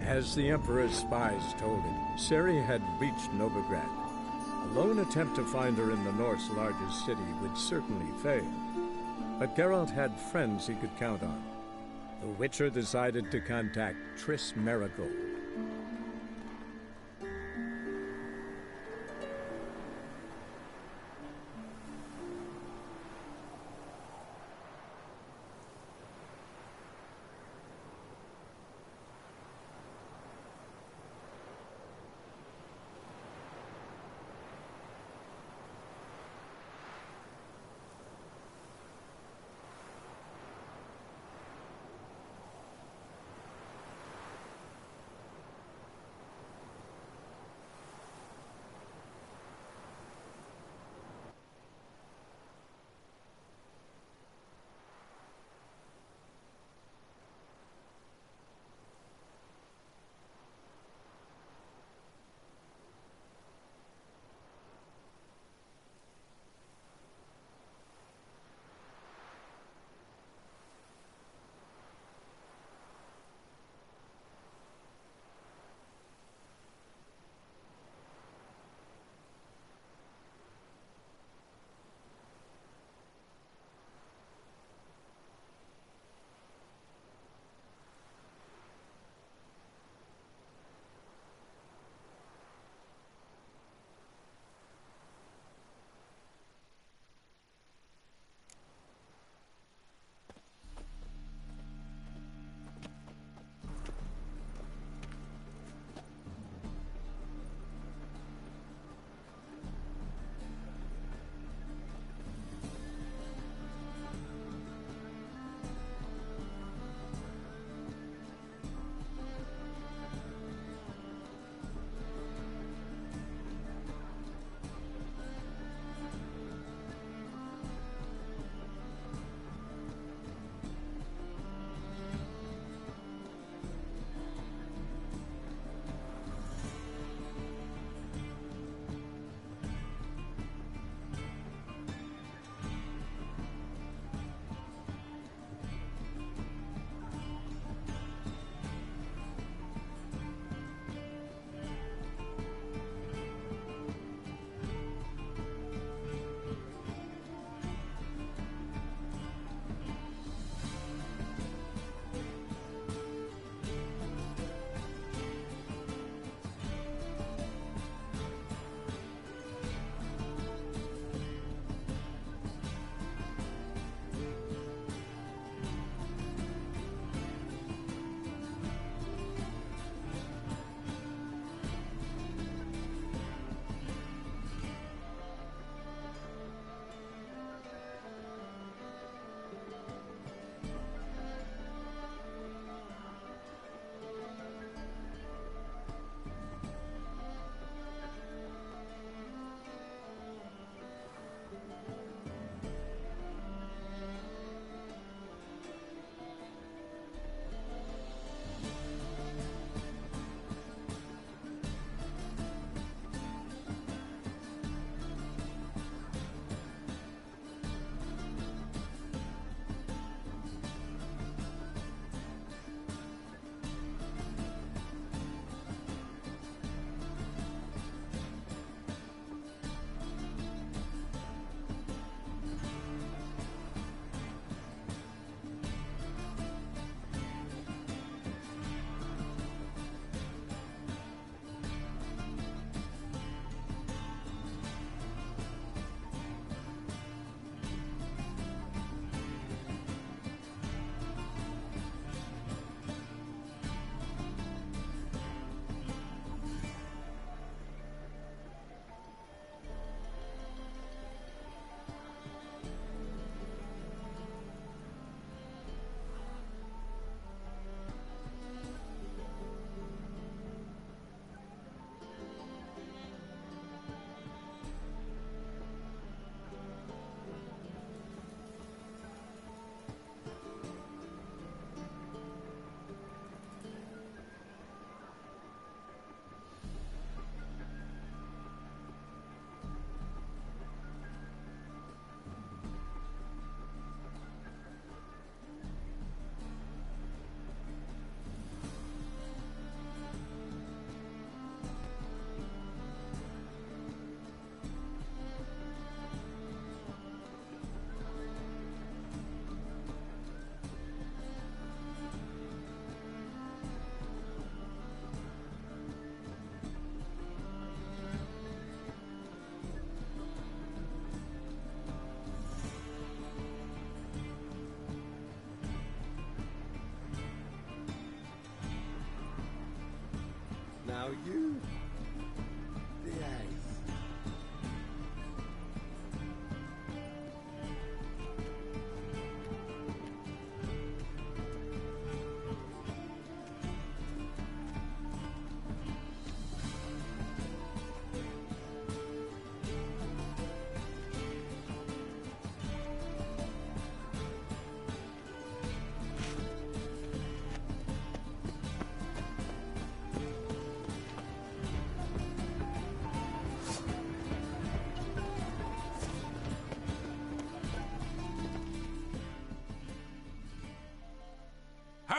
As the Emperor's spies told him, Ciri had reached Novigrad. A lone attempt to find her in the North's largest city would certainly fail. But Geralt had friends he could count on. The Witcher decided to contact Triss Merigold.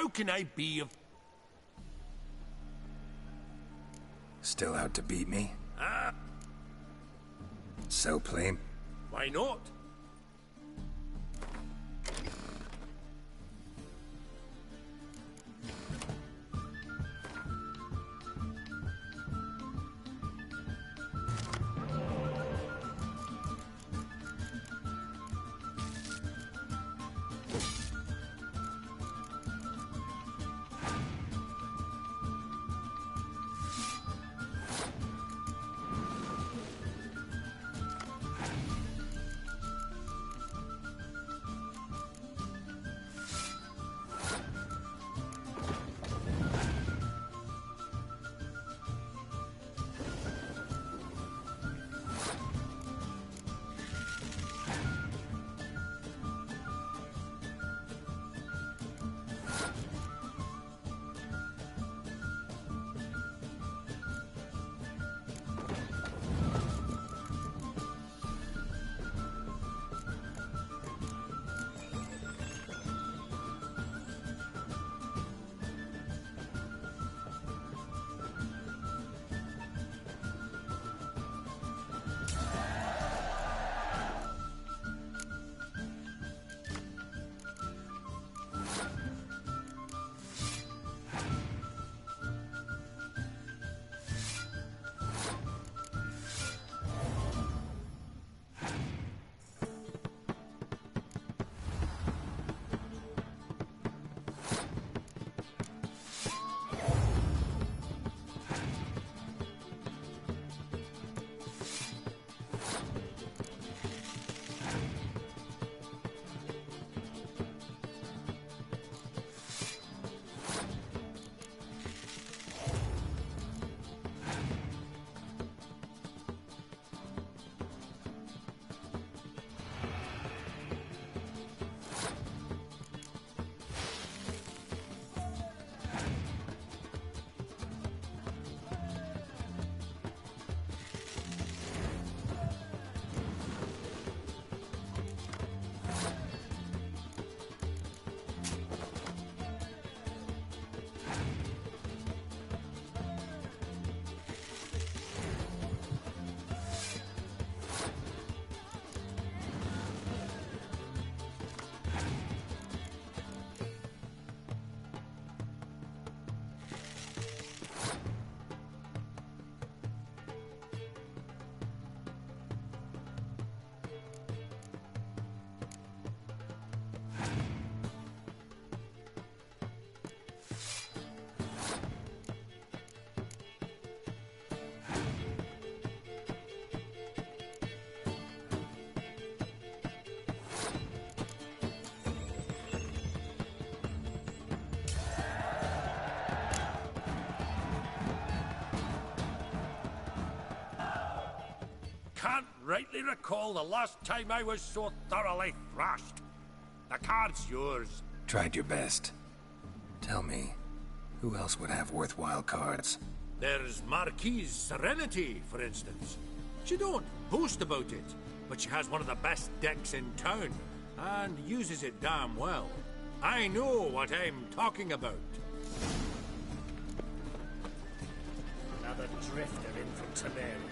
How can I be of... Still out to beat me? Ah, So plain? why not? Can't rightly recall the last time I was so thoroughly thrashed. The card's yours. Tried your best. Tell me, who else would have worthwhile cards? There's Marquise Serenity, for instance. She don't boast about it, but she has one of the best decks in town, and uses it damn well. I know what I'm talking about. Another drifter in from Temeria.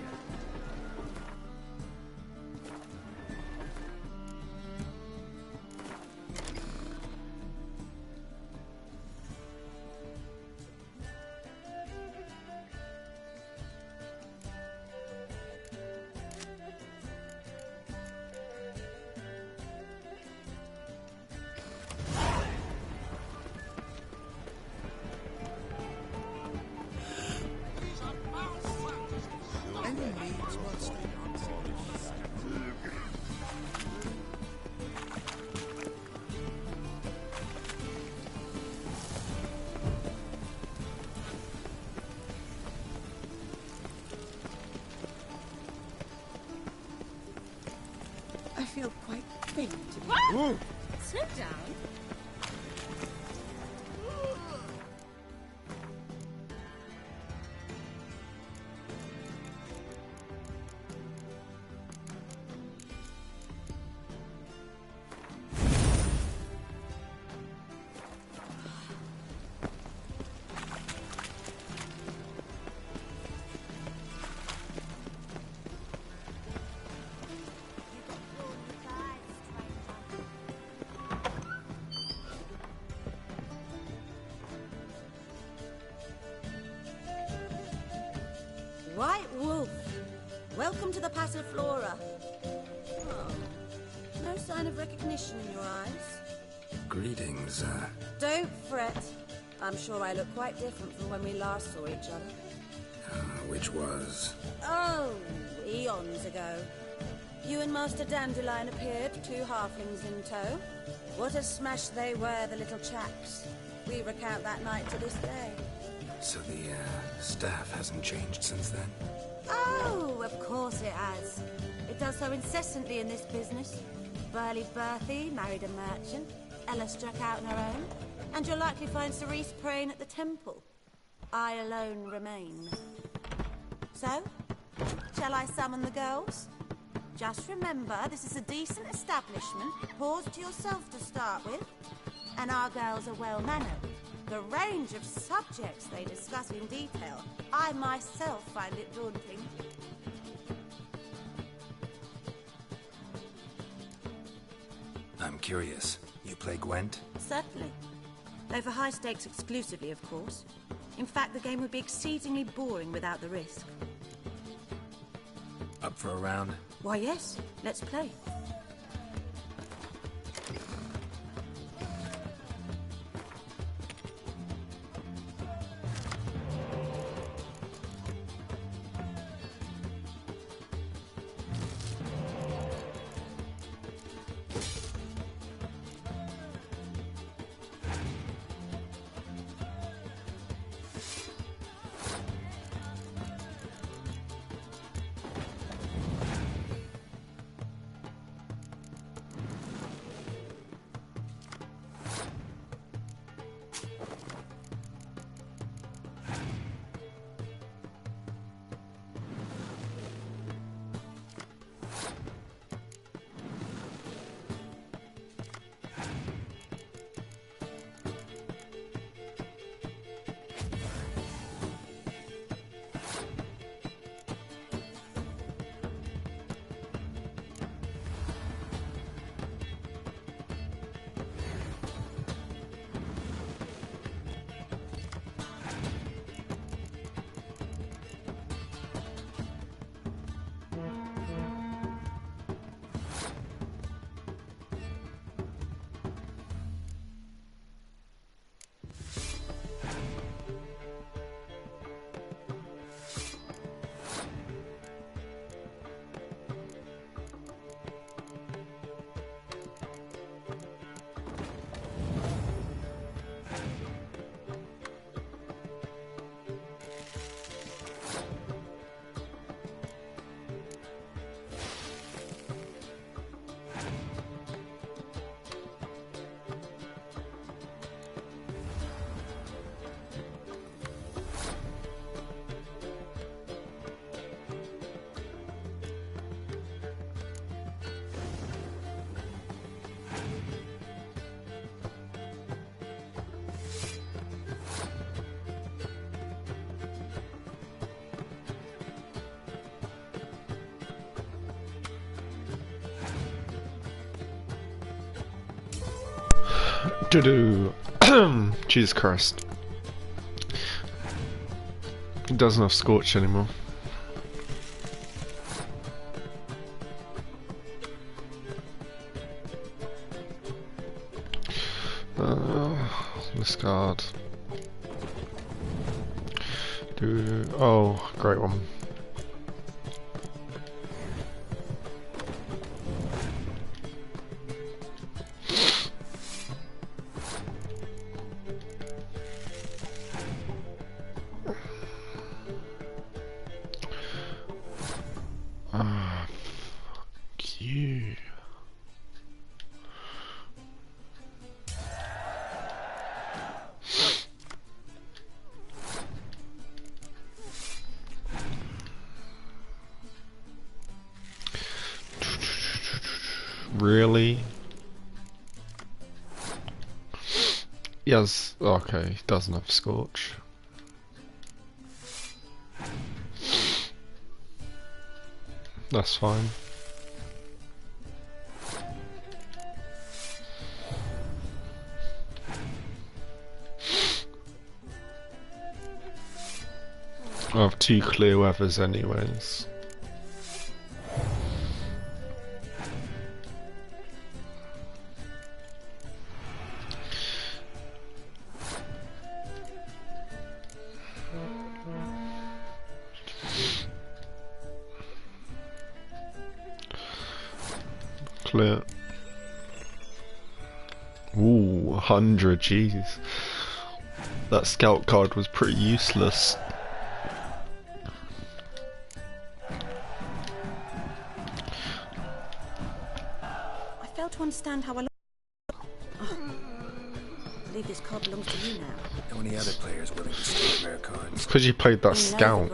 I feel quite faint. What? Sit down. Welcome to the Passiflora. Oh, no sign of recognition in your eyes. Greetings, Don't fret. I'm sure I look quite different from when we last saw each other. which was... Oh, eons ago. You and Master Dandelion appeared, 2 halflings in tow. What a smash they were, the little chaps. We recount that night to this day. So the, staff hasn't changed since then? Oh, of course it has. It does so incessantly in this business. Burly Berthy married a merchant. Ella struck out on her own. And you'll likely find Cerise praying at the temple. I alone remain. So, shall I summon the girls? Just remember, this is a decent establishment. Pause to yourself to start with. And our girls are well-mannered. The range of subjects they discuss in detail, I myself find it daunting. I'm curious. You play Gwent? Certainly. Though for high stakes exclusively, of course. In fact, the game would be exceedingly boring without the risk. Up for a round? Why, yes. Let's play. Do Jesus Christ. It doesn't have Scorch anymore. Discard. Oh, great one. Really? Yes, okay, he doesn't have Scorch. That's fine. I have 2 clear weathers anyways. Clear. Ooh, 100, jeez. That scout card was pretty useless. I fail to understand how I look. Oh. I believe this card belongs to you now. Know any other players willing to steal rare cards? It's because you played that scout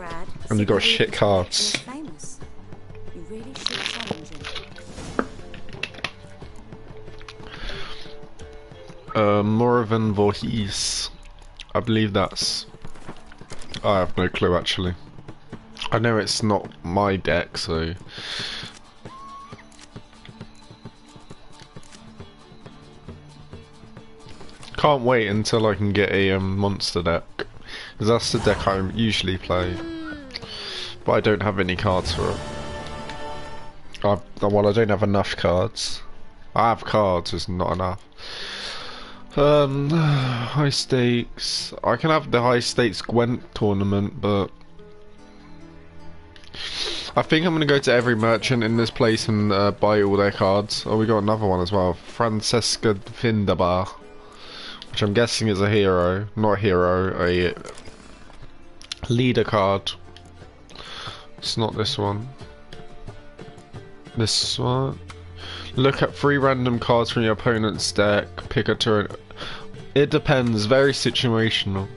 and you got shit cards. Famous. You really should challenge him. Moravan Voorhees. I believe that's... I have no clue actually. I know it's not my deck, so... Can't wait until I can get a monster deck, because that's the deck I usually play, but I don't have any cards for it. Well, I don't have enough cards. I have cards, it's not enough. High stakes. I can have the high stakes Gwent tournament, but I think I'm gonna go to every merchant in this place and buy all their cards. Oh, we got another one as well. Francesca Findabar, which I'm guessing is a hero, not a hero, a leader card. It's not this one. This one. Look at 3 random cards from your opponent's deck. Pick a turn. It depends. Very situational.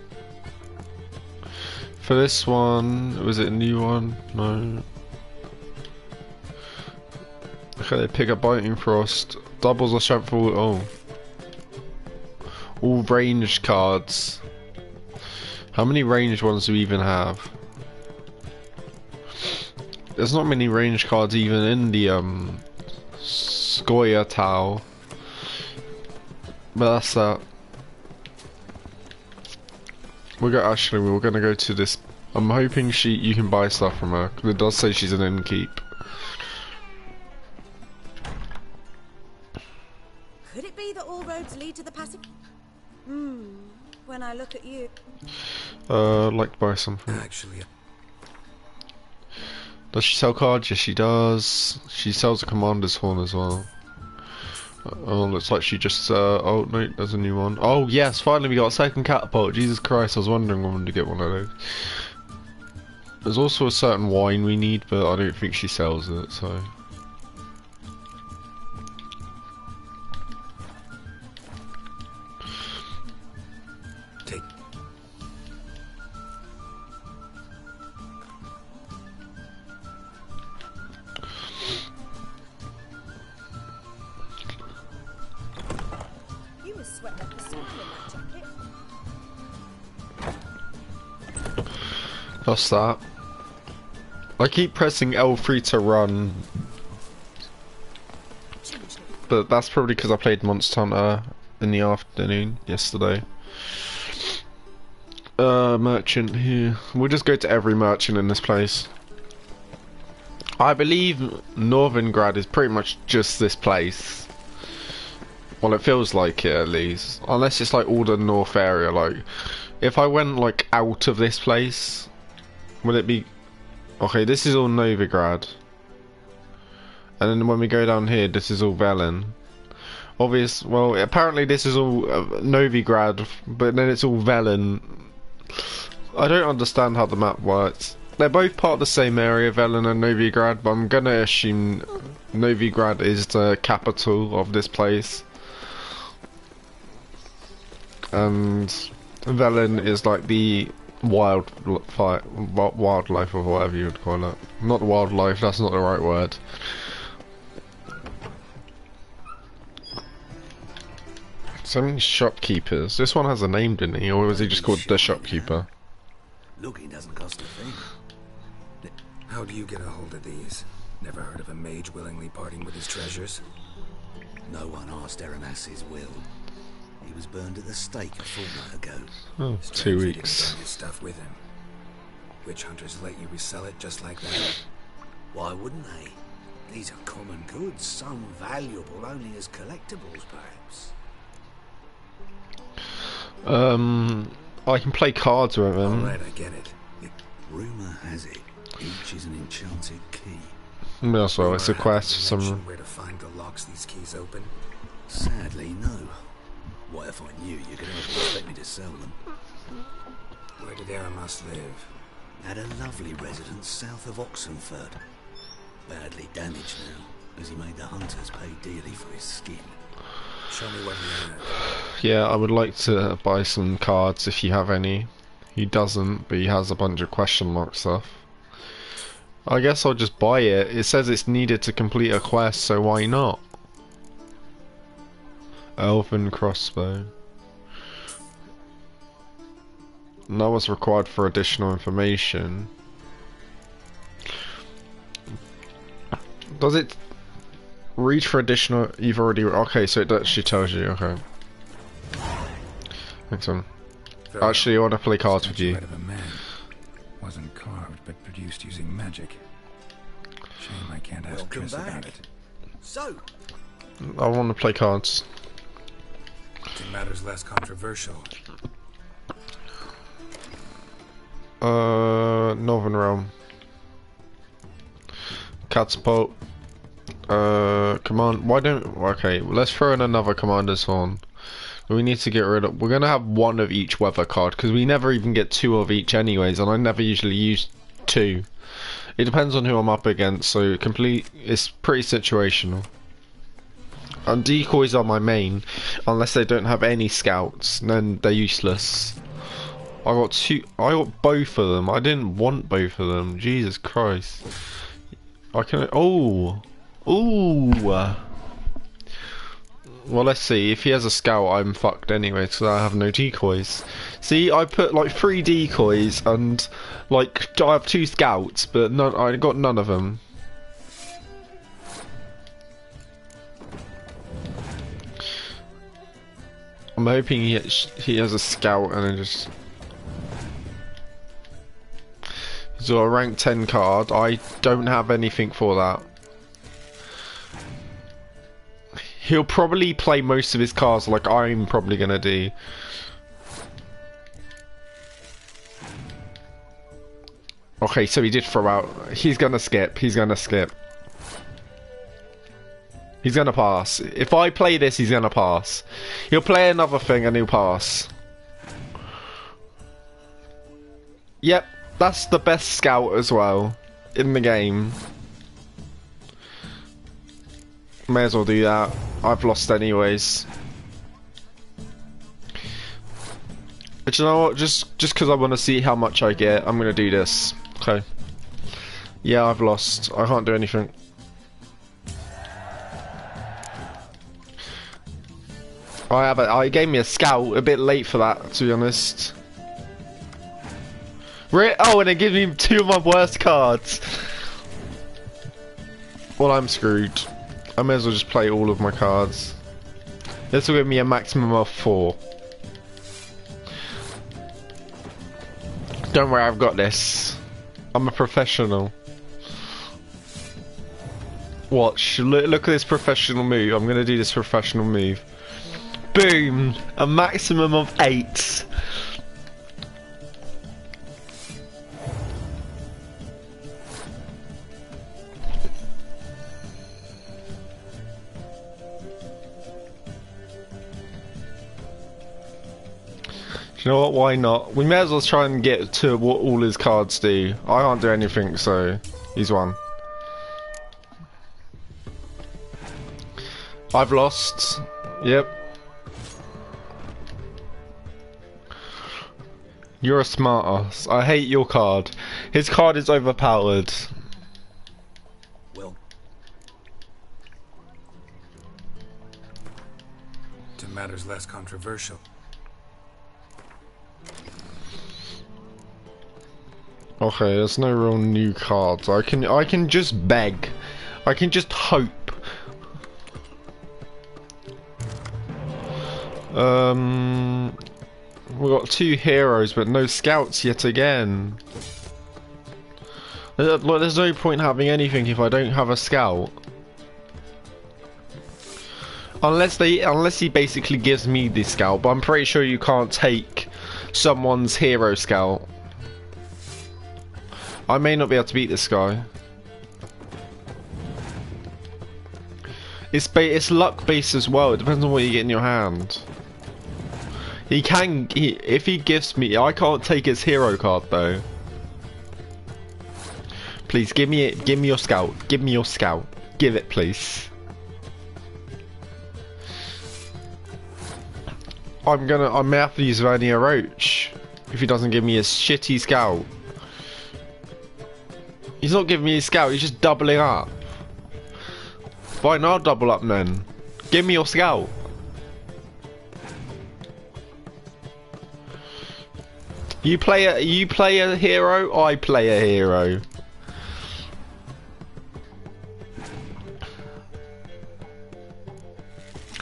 For this one, was it a new one? No. Okay, pick a Biting Frost. Doubles the strength for all ranged cards. How many ranged ones do we even have? There's not many ranged cards even in the Skoya Tau. But that's that. We're gonna go to this. I'm hoping you can buy stuff from her, because it does say she's an innkeep. Could it be that all roads lead to the passage? When I look at you. I'd like to buy something. Actually, does she sell cards? Yes, she does. She sells a Commander's Horn as well. Oh, looks like she just, oh no, there's a new one. Oh yes, finally we got a second catapult. Jesus Christ, I was wondering when to get one of those. There's also a certain wine we need, but I don't think she sells it, so... take. You must sweat like a sword in that jacket. What's that? I keep pressing L3 to run, but that's probably because I played Monster Hunter in the afternoon yesterday. Merchant here. We'll just go to every merchant in this place. I believe Northengrad is pretty much just this place. Well, it feels like it at least. Unless it's like all the north area. Like, if I went like out of this place, would it be... Okay, this is all Novigrad. And then when we go down here, this is all Velen. Well, apparently this is all Novigrad, but then it's all Velen. I don't understand how the map works. They're both part of the same area, Velen and Novigrad, but I'm gonna assume Novigrad is the capital of this place. And Velen is like the wildlife or whatever you would call it. Not wildlife, that's not the right word. So many shopkeepers. This one has a name, didn't he? Or was he just called the shopkeeper? Look, it doesn't cost a thing. How do you get a hold of these? Never heard of a mage willingly parting with his treasures? No one asked Aramas's will. He was burned at the stake a fortnight ago. Oh, Strange 2 he didn't weeks. bring his stuff with him. Witch hunters let you resell it just like that? Why wouldn't they? These are common goods, some valuable only as collectibles, perhaps. I can play cards with him. Alright, I get it. Rumour has it, each is an enchanted key. As well, it's a quest for some. Where to find the locks these keys open? Sadly, no. What if I knew you could ever expect me to sell them? Where did Aramas live? At a lovely residence south of Oxenford. Badly damaged now, as he made the hunters pay dearly for his skin. Show me what he had. Yeah, I would like to buy some cards if you have any. He doesn't, but he has a bunch of question mark stuff. I guess I'll just buy it. It says it's needed to complete a quest, so why not? Elven crossbow. That was required for additional information. Does it read for additional? You've already. Okay, so it actually tells you. Okay. Thanks, man. Actually, I want to play cards with you. Of a man. Wasn't carved, but produced using magic. Shame I can't ask Triss about it. So, I want to play cards. To matters less controversial. Northern Realm. Catapult. Command. Why don't? Okay, let's throw in another commander's horn. We need to get rid of. We're gonna have one of each weather card because we never even get two of each, anyways, and I never usually use two. It depends on who I'm up against, so complete. It's pretty situational. And decoys are my main, unless they don't have any scouts, then they're useless. I got two. I got both of them. I didn't want both of them. Jesus Christ. I can. Oh. Ooh. Well, let's see. If he has a scout, I'm fucked anyway, because I have no decoys. See, I put like 3 decoys and like I have 2 scouts, but none. I got none of them. I'm hoping he has a scout and then just. He's got a rank 10 card. I don't have anything for that. He'll probably play most of his cards like I'm probably gonna do. Okay, so he did throw out. He's gonna skip. He's gonna skip. He's gonna pass. If I play this, he's gonna pass. He'll play another thing and he'll pass. Yep, that's the best scout as well in the game. May as well do that. I've lost anyways. But you know what? Just because I want to see how much I get, I'm gonna do this. Okay. Yeah, I've lost. I can't do anything. I gave me a scout a bit late for that, to be honest. Oh, and it gives me 2 of my worst cards. Well, I'm screwed. I may as well just play all of my cards. This will give me a maximum of 4. Don't worry, I've got this. I'm a professional. Watch, look at this professional move. I'm gonna do this professional move. Boom! A maximum of 8. You know what, why not? We may as well try and get to what all his cards do. I can't do anything, so he's won. I've lost. Yep. You're a smart ass. I hate your card. His card is overpowered. Well, To matters less controversial. Okay, there's no real new cards. I can just beg. I can just hope. We got 2 heroes, but no scouts yet again. Look, there's no point having anything if I don't have a scout. Unless he basically gives me the scout, but I'm pretty sure you can't take someone's hero scout. I may not be able to beat this guy. It's luck based as well. It depends on what you get in your hand. If he gives me, I can't take his hero card though. Please give me it. Give me your scout. Give me your scout. Give it, please. I may have to use Vernier Roach if he doesn't give me his shitty scout. He's not giving me his scout. He's just doubling up. Fine, I'll double up then. Give me your scout. You play a hero. I play a hero.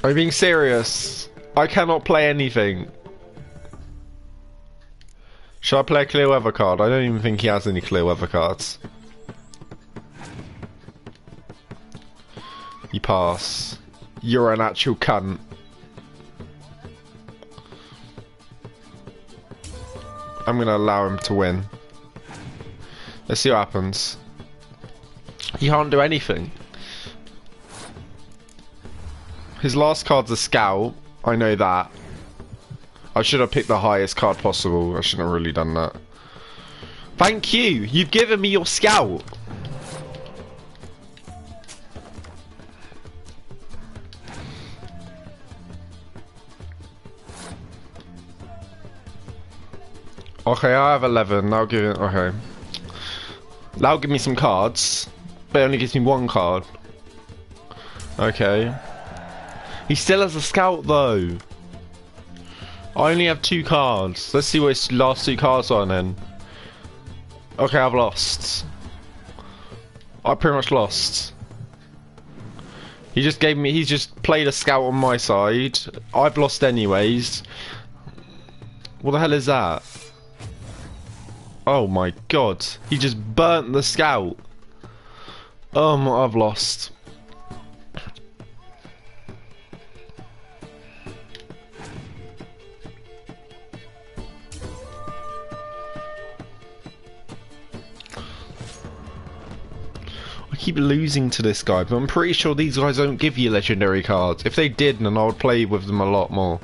Are you being serious? I cannot play anything. Should I play a clear weather card? I don't even think he has any clear weather cards. You pass. You're an actual cunt. I'm gonna allow him to win. Let's see what happens. He can't do anything. His last card's a scout. I know that. I should have picked the highest card possible. I shouldn't have really done that. Thank you! You've given me your scout! Okay, I have 11. That'll give it. Okay. That'll give me some cards. But it only gives me one card. Okay. He still has a scout though. I only have 2 cards. Let's see what his last 2 cards are then. Okay, I've lost. I pretty much lost. He just gave me. He's just played a scout on my side. I've lost anyways. What the hell is that? Oh my god. He just burnt the scout. I've lost. I keep losing to this guy, but I'm pretty sure these guys don't give you legendary cards. If they did, then I would play with them a lot more.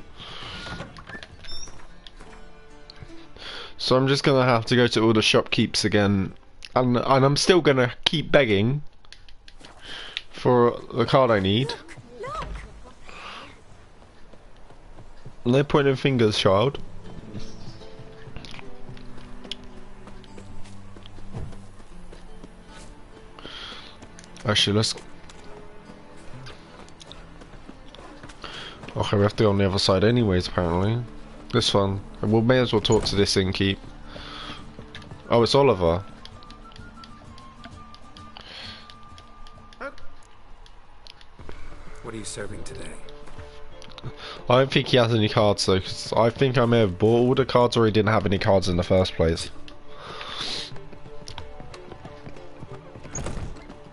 So I'm just gonna have to go to all the shopkeepers again, and I'm still gonna keep begging for the card I need. No pointing fingers, child. Actually, let's. Okay, we have to go on the other side anyways, apparently. This one. We may as well talk to this innkeep. Oh, it's Oliver. What are you serving today? I don't think he has any cards though, 'cause I think I may have bought all the cards or he didn't have any cards in the first place.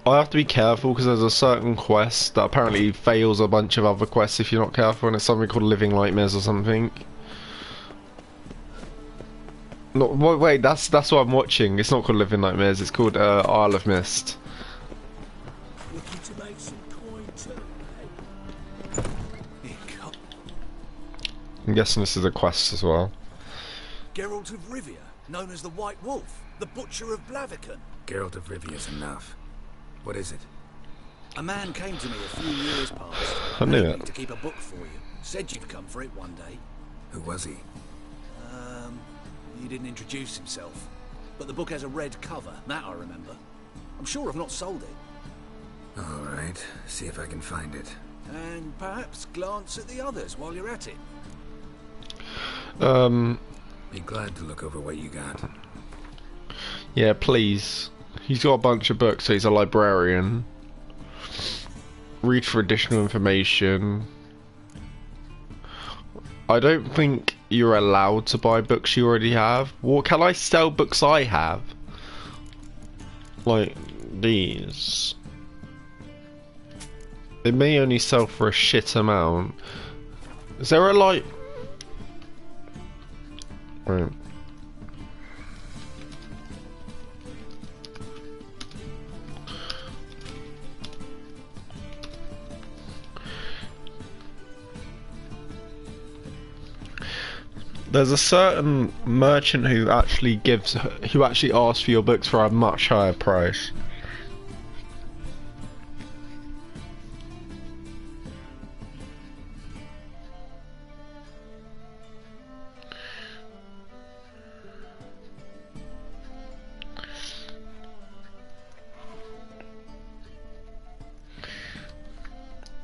I have to be careful because there's a certain quest that apparently fails a bunch of other quests if you're not careful, and it's something called Living Nightmares or something. No, wait, that's what I'm watching. It's not called Living Nightmares. It's called Isle of Mist. Looking to make some coin too, eh? I'm guessing this is a quest as well. Geralt of Rivia, known as the White Wolf, the Butcher of Blaviken. Geralt of Rivia's enough. What is it? A man came to me a few years past. I knew begged me it. to keep a book for you. Said you'd come for it one day. Who was he? He didn't introduce himself. But the book has a red cover, that I remember. I'm sure I've not sold it. Alright, see if I can find it. And perhaps glance at the others while you're at it. Be glad to look over what you got. Yeah, please. He's got a bunch of books, so he's a librarian. Read for additional information. I don't think you're allowed to buy books you already have. What can I sell books I have? Like these. They may only sell for a shit amount. Is there a like? Right. There's a certain merchant who actually asks for your books for a much higher price.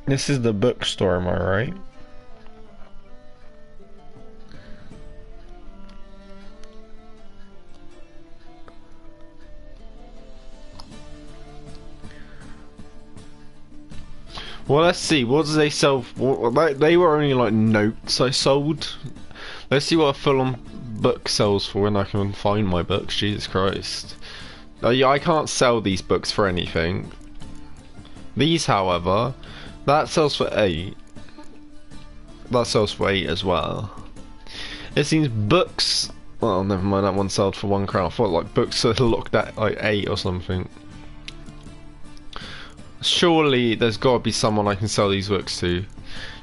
This is the bookstore, am I right? Well, let's see. What do they sell? They were only like notes I sold. Let's see what a full-on book sells for when I can find my books. Jesus Christ! Yeah, I can't sell these books for anything. These, however, that sells for 8. That sells for 8 as well. It seems books. Well, never mind. That one sold for £1. I thought like books are looked at like 8 or something. Surely there's got to be someone I can sell these books to.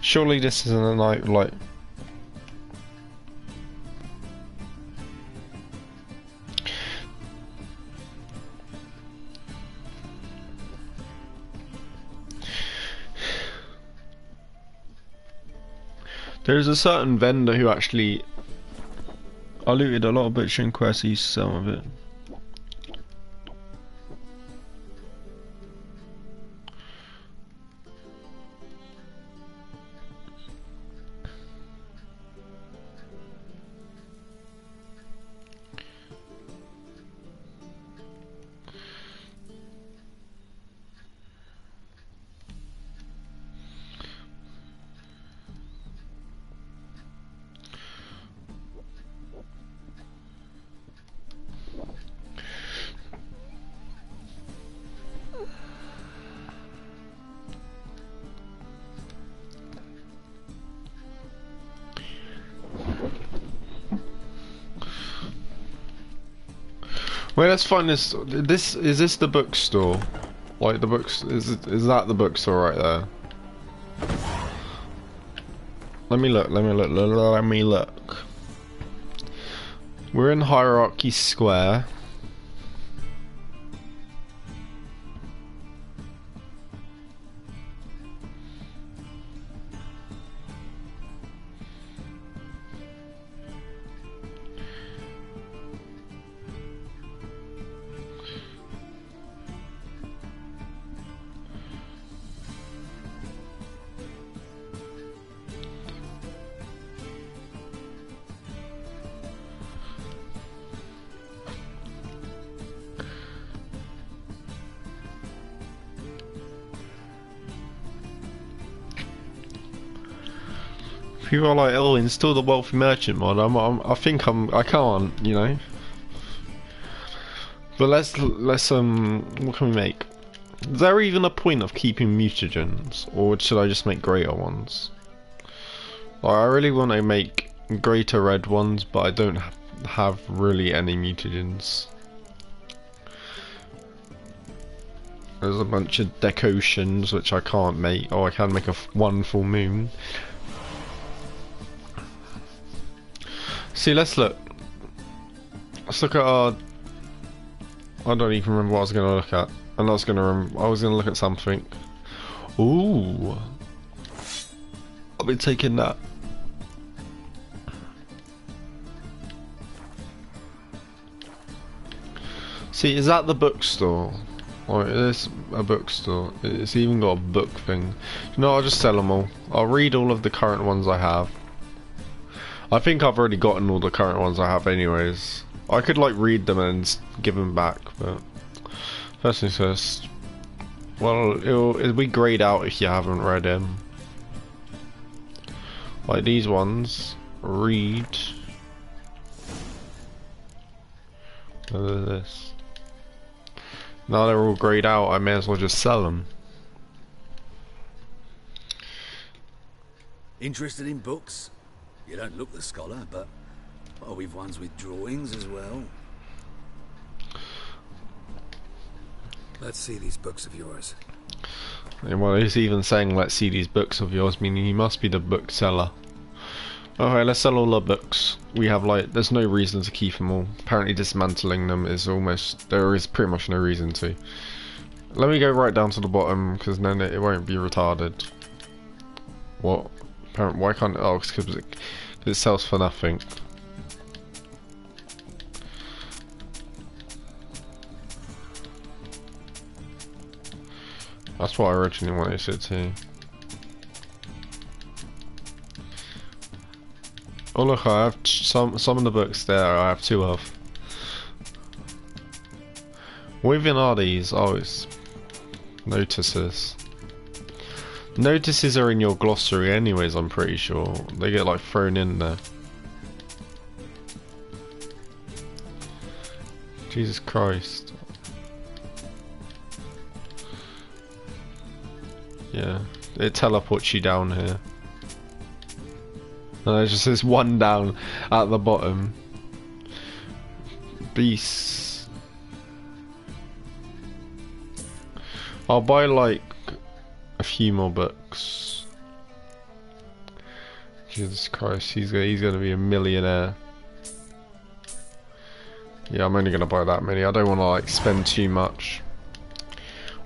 Surely this isn't a night like. There's a certain vendor who actually. I looted a lot of butchering quests. He used to sell some of it. Wait, let's find this. Is this the bookstore? Like the books? Is that the bookstore right there? Let me look. Let me look. We're in Hierarchy Square. People are like, oh, install the wealthy merchant mod. I think I can't, you know. But let's what can we make? Is there even a point of keeping mutagens, or should I just make greater ones? Like, I really want to make greater red ones, but I don't have really any mutagens. There's a bunch of decotions which I can't make. Oh, I can make one full moon. See, let's look. Let's look at our. I don't even remember what I was going to look at. I was going to look at something. Ooh. I'll be taking that. See, is that the bookstore? Or is this a bookstore? It's even got a book thing. No, I'll just sell them all. I'll read all of the current ones I have. I think I've already gotten all the current ones I have anyways. I could like read them and give them back, but first things first. Well, it'll be grayed out if you haven't read them. Like these ones, read. Look at this. Now they're all grayed out, I may as well just sell them. Interested in books? You don't look the scholar, but well, we've ones with drawings as well. Let's see these books of yours. And well, he's even saying, let's see these books of yours, meaning he must be the bookseller. Okay, let's sell all our books. We have like, there's no reason to keep them all. Apparently dismantling them is there is pretty much no reason to. Let me go right down to the bottom, because then it won't be retarded. What? Apparently, why can't, oh, it's because it sells for nothing. That's what I originally wanted it to. Oh look, I have some of the books there. I have 2 of. What even are these? Oh, it's notices. Notices are in your glossary, anyways. I'm pretty sure they get like thrown in there. Jesus Christ. Yeah, it teleports you down here. And there's just this one down at the bottom. Beasts. I'll buy like a few more books. Jesus Christ, he's gonna be a millionaire. Yeah, I'm only gonna buy that many. I don't want to like spend too much.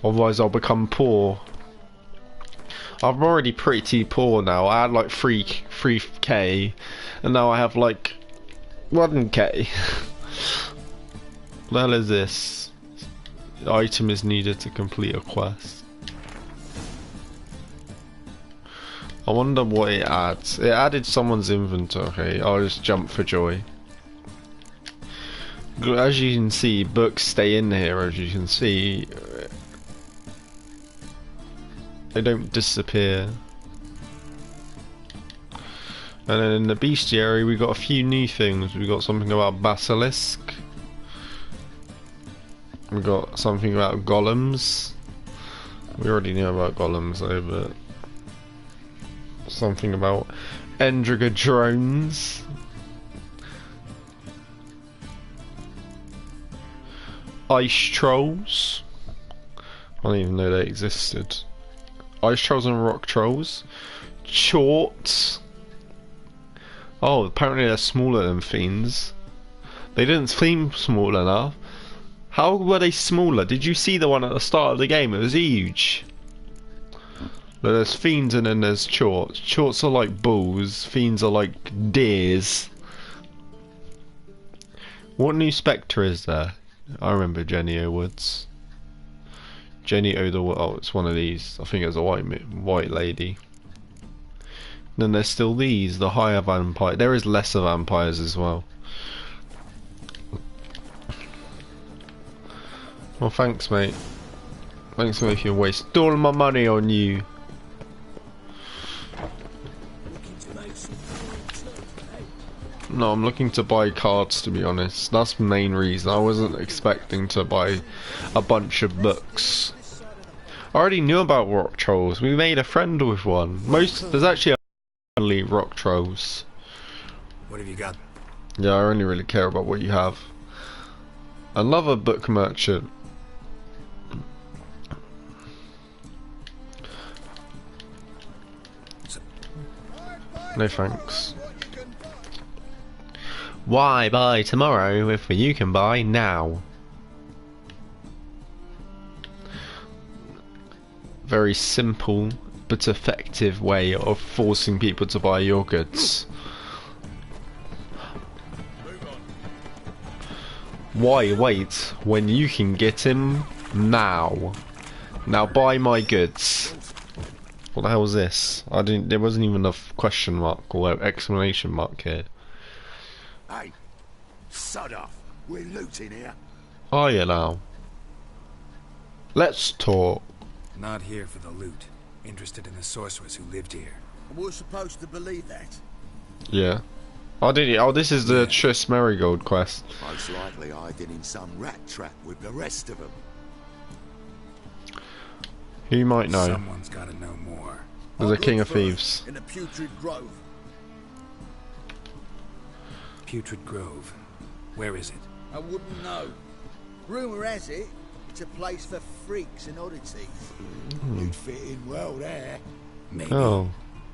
Otherwise, I'll become poor. I'm already pretty poor now. I had like 3k, and now I have like 1k. What the hell is this? The item is needed to complete a quest. I wonder what it adds. It added someone's inventory. I'll just jump for joy. As you can see, books stay in here. As you can see, they don't disappear. And then in the bestiary we got a few new things. We got something about basilisk. We got something about golems. We already knew about golems though, but something about Endriga drones. Ice trolls. I didn't even know they existed. Ice trolls and rock trolls. Chorts. Oh, apparently they're smaller than fiends. They didn't seem small enough. How were they smaller? Did you see the one at the start of the game? It was huge. There's fiends and then there's chorts. Chorts are like bulls. Fiends are like deers. What new spectre is there? I remember Jenny O'Woods. Jenny O'Wood. Oh, it's one of these. I think it's a white lady. Then there's still these, the higher vampire. There is lesser vampires as well. Well, thanks, mate. Thanks for making me waste all my money on you. No, I'm looking to buy cards, to be honest. That's the main reason. I wasn't expecting to buy a bunch of books. I already knew about rock trolls. We made a friend with one. There's actually only rock trolls. What have you got? Yeah, I only really care about what you have. Another book merchant. No thanks. Why buy tomorrow if you can buy now? Very simple but effective way of forcing people to buy your goods. Why wait when you can get him now? Now buy my goods. What the hell was this? There wasn't even a question mark or exclamation mark here. Hey, sod off. We're looting here. Are you now? Let's talk. Not here for the loot. Interested in the sorceress who lived here. And we're supposed to believe that. Yeah. Oh, did you? Oh, this is the Triss Merigold quest. Most likely hiding in some rat trap with the rest of them. Who might know? Someone's got to know more. There's a king of thieves. In the Putrid Grove. Putrid Grove. Where is it? I wouldn't know. Rumour has it, it's a place for freaks and oddities. You'd fit in well there. Maybe. Oh.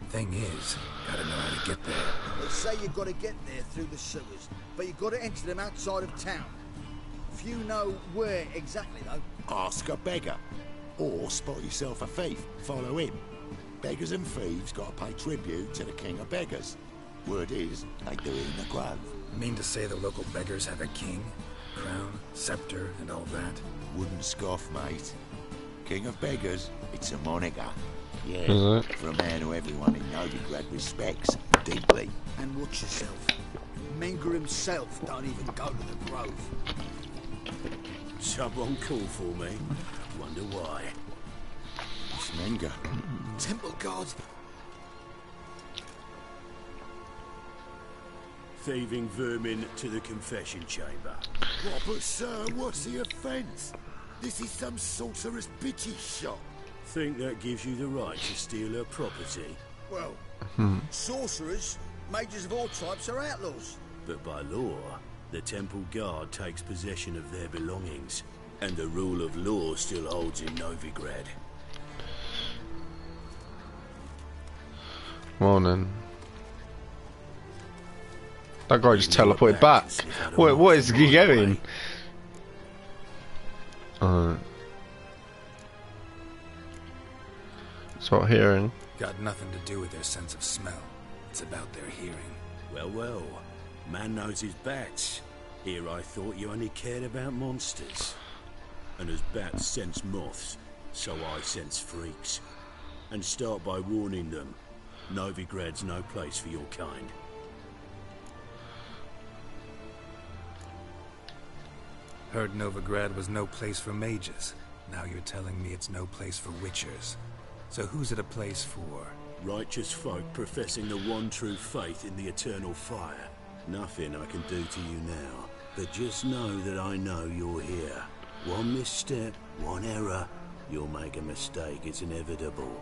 Thing is, gotta know how to get there. They say you've got to get there through the sewers, but you've got to enter them outside of town. Few know where exactly, though. Ask a beggar. Or spot yourself a thief. Follow him. Beggars and thieves got to pay tribute to the king of beggars. Word is, they do it in the grove. Mean to say the local beggars have a king, crown, scepter, and all that? Wouldn't scoff, mate. King of beggars, it's a moniker. Yeah, Is it? for a man who everyone in Novigrad respects deeply. And watch yourself. Menger himself don't even go to the grove. Someone call for me. Wonder why. It's Menger. Temple guards. Thieving vermin to the confession chamber. What, but sir, what's the offence? This is some sorcerer's bitchy shop. Think that gives you the right to steal her property? Well, sorcerers, mages of all types are outlaws. But by law, the temple guard takes possession of their belongings, and the rule of law still holds in Novigrad. Morning. That guy just teleported back. What is he going? Start hearing. Got nothing to do with their sense of smell. It's about their hearing. Well, man knows his bats. Here I thought you only cared about monsters. And as bats sense moths, so I sense freaks. And start by warning them, Novigrad's no place for your kind. Heard Novigrad was no place for mages. Now you're telling me it's no place for witchers. So who's it a place for? Righteous folk professing the one true faith in the eternal fire. Nothing I can do to you now, but just know that I know you're here. One misstep, one error, you'll make a mistake, it's inevitable.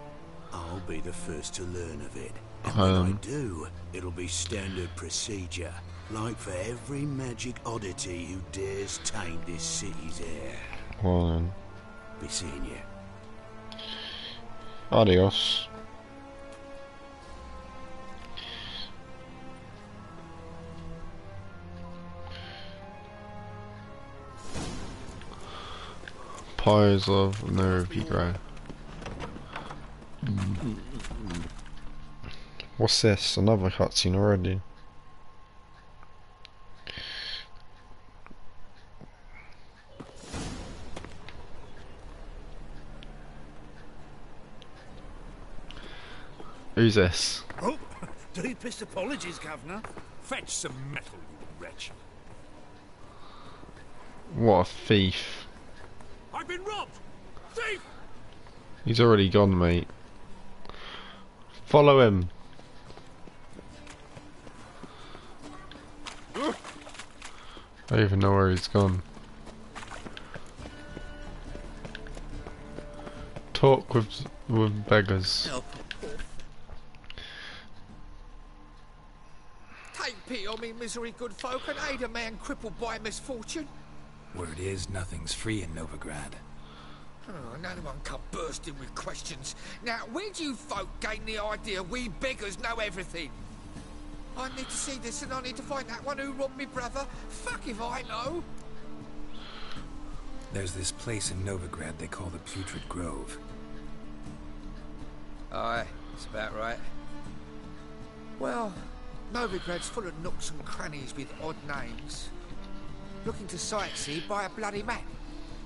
I'll be the first to learn of it. And when I do, it'll be standard procedure. Like for every magic oddity who dares taint this city's air. Well then. Be seeing you. Adios. Pies of Novigrad. What's this? Another cutscene already. Who's this? Oh, deepest apologies, Governor. Fetch some metal, you wretch. What a thief. I've been robbed! Thief! He's already gone, mate. Follow him. I don't even know where he's gone. Talk with beggars. Take pity on me, misery, good folk, and aid a man crippled by misfortune. Word is, nothing's free in Novigrad. Oh, no one come bursting with questions. Now, where do you folk gain the idea we beggars know everything? I need to see this, and I need to find that one who robbed me brother. Fuck if I know. There's this place in Novigrad they call the Putrid Grove. Aye, that's about right. Well, Novigrad's full of nooks and crannies with odd names. Looking to sightsee, buy a bloody map.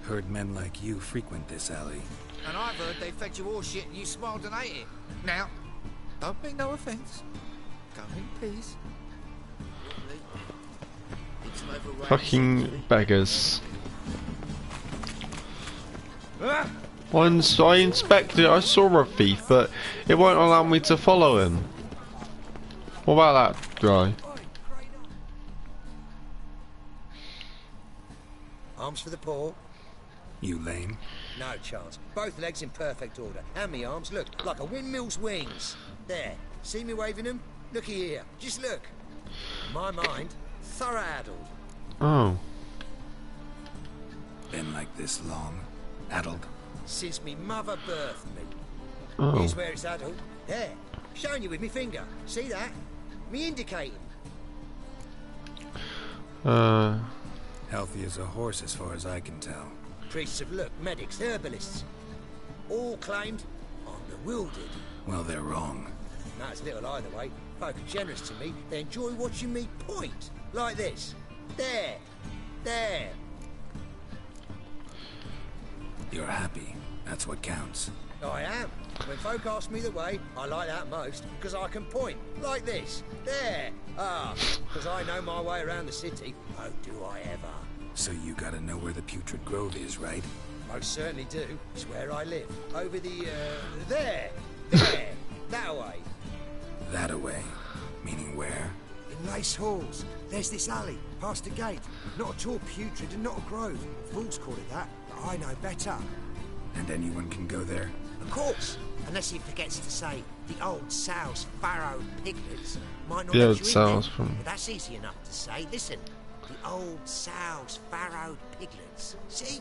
Heard men like you frequent this alley. And I've heard they fed you all shit and you smiled and ate it. Now, don't mean no offence. Go in peace. Fucking beggars. Once I inspected, I saw a thief, but it won't allow me to follow him. What about that guy? Arms for the poor. You lame? No chance. Both legs in perfect order. And me arms, look, like a windmill's wings. There. See me waving them? Looky here. Just look. My mind, thorough addled. Oh. Been like this long? Addled? Since me mother birthed me. Oh. Here's where it's addled. There. Showing you with me finger. See that? Me indicating. Healthy as a horse as far as I can tell. Priests of luck, medics, herbalists. All claimed I'm bewildered. Well, they're wrong. Matters little either way. Folk are generous to me. They enjoy watching me point. Like this. There. There. You're happy. That's what counts. I am. When folk ask me the way, I like that most, because I can point. Like this. There. Ah, because I know my way around the city. Oh, do I ever. So you gotta know where the Putrid Grove is, right? Most certainly do. It's where I live. Over the, there. There. That way. That away. Meaning where? In Lace Halls. There's this alley, past the gate. Not at all putrid and not a grove. Fools call it that, but I know better. And anyone can go there? Of course. Unless he forgets to say the old sow's farrowed piglets might not The let old you in sows there. from... But that's easy enough to say. Listen. The old sow's farrowed piglets. See?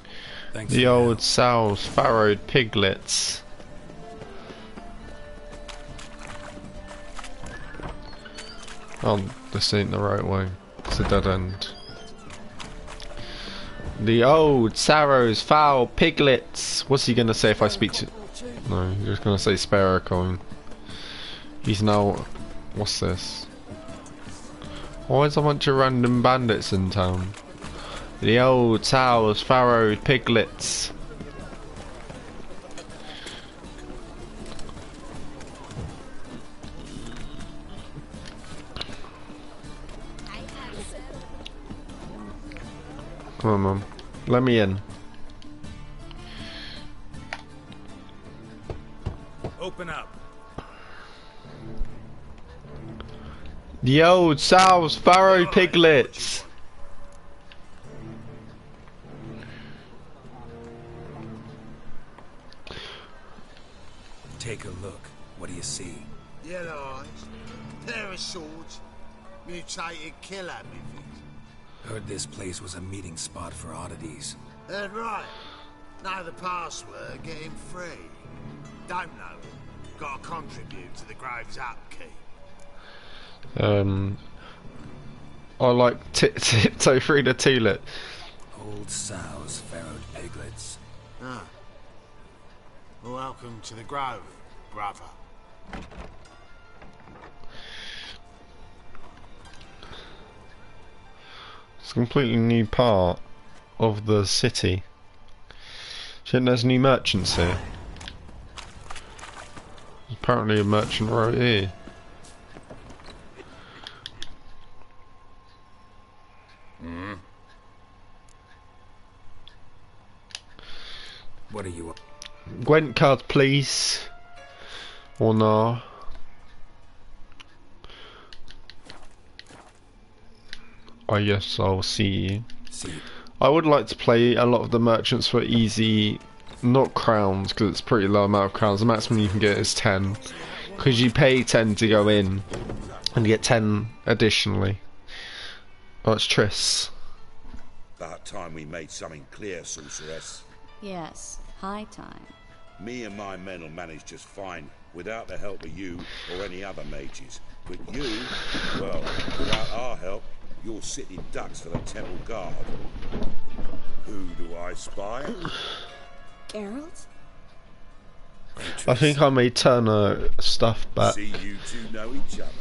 Thanks The old sow's farrowed piglets. Oh, this ain't the right way. It's a dead end. The old Sarrow's foul piglets. What's he gonna say if I speak to... No, he's just gonna say Sparrow coin. He's now... What's this? Why is a bunch of random bandits in town? The old Sarrow's farrowed piglets. Come on, Mum. Let me in. Open up. The old Sow's farrowed piglets. Take a look. What do you see? Yellow eyes, pair of swords, mutated killer methods. Heard this place was a meeting spot for oddities. Heard right. Know the password, get him free. Don't know. Gotta contribute to the Grove's upkeep. I like tiptoe through the tulip. Old Sow's farrowed piglets. Ah. Welcome to the Grove, brother. It's a completely new part of the city. Shouldn't there's new merchants here? Apparently a merchant right here. What are you... Gwent card, please. Or no. Oh yes, I'll see you. I would like to play a lot of the merchants for easy, not crowns, because it's a pretty low amount of crowns. The maximum you can get is 10. Because you pay 10 to go in, and you get 10 additionally. Oh, it's Triss. About time we made something clear, sorceress. Yes, high time. Me and my men will manage just fine without the help of you or any other mages. But you, well, without our help, you're sitting ducks for the temple guard. Who do I spy? Geralt? I think I may turn her stuff back. See you two know each other.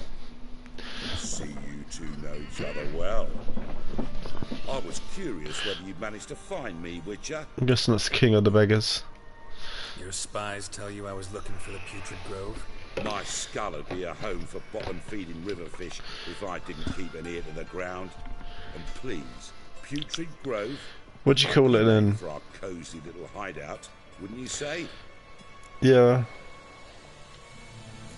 See you two know each other well. I was curious whether you'd managed to find me, Witcher. I'm guessing that's King of the Beggars. Your spies tell you I was looking for the Putrid Grove? My skull would be a home for bottom-feeding river fish if I didn't keep an ear to the ground. And please, Putrid Grove... What'd you call it then? ...for our cosy little hideout, wouldn't you say? Yeah.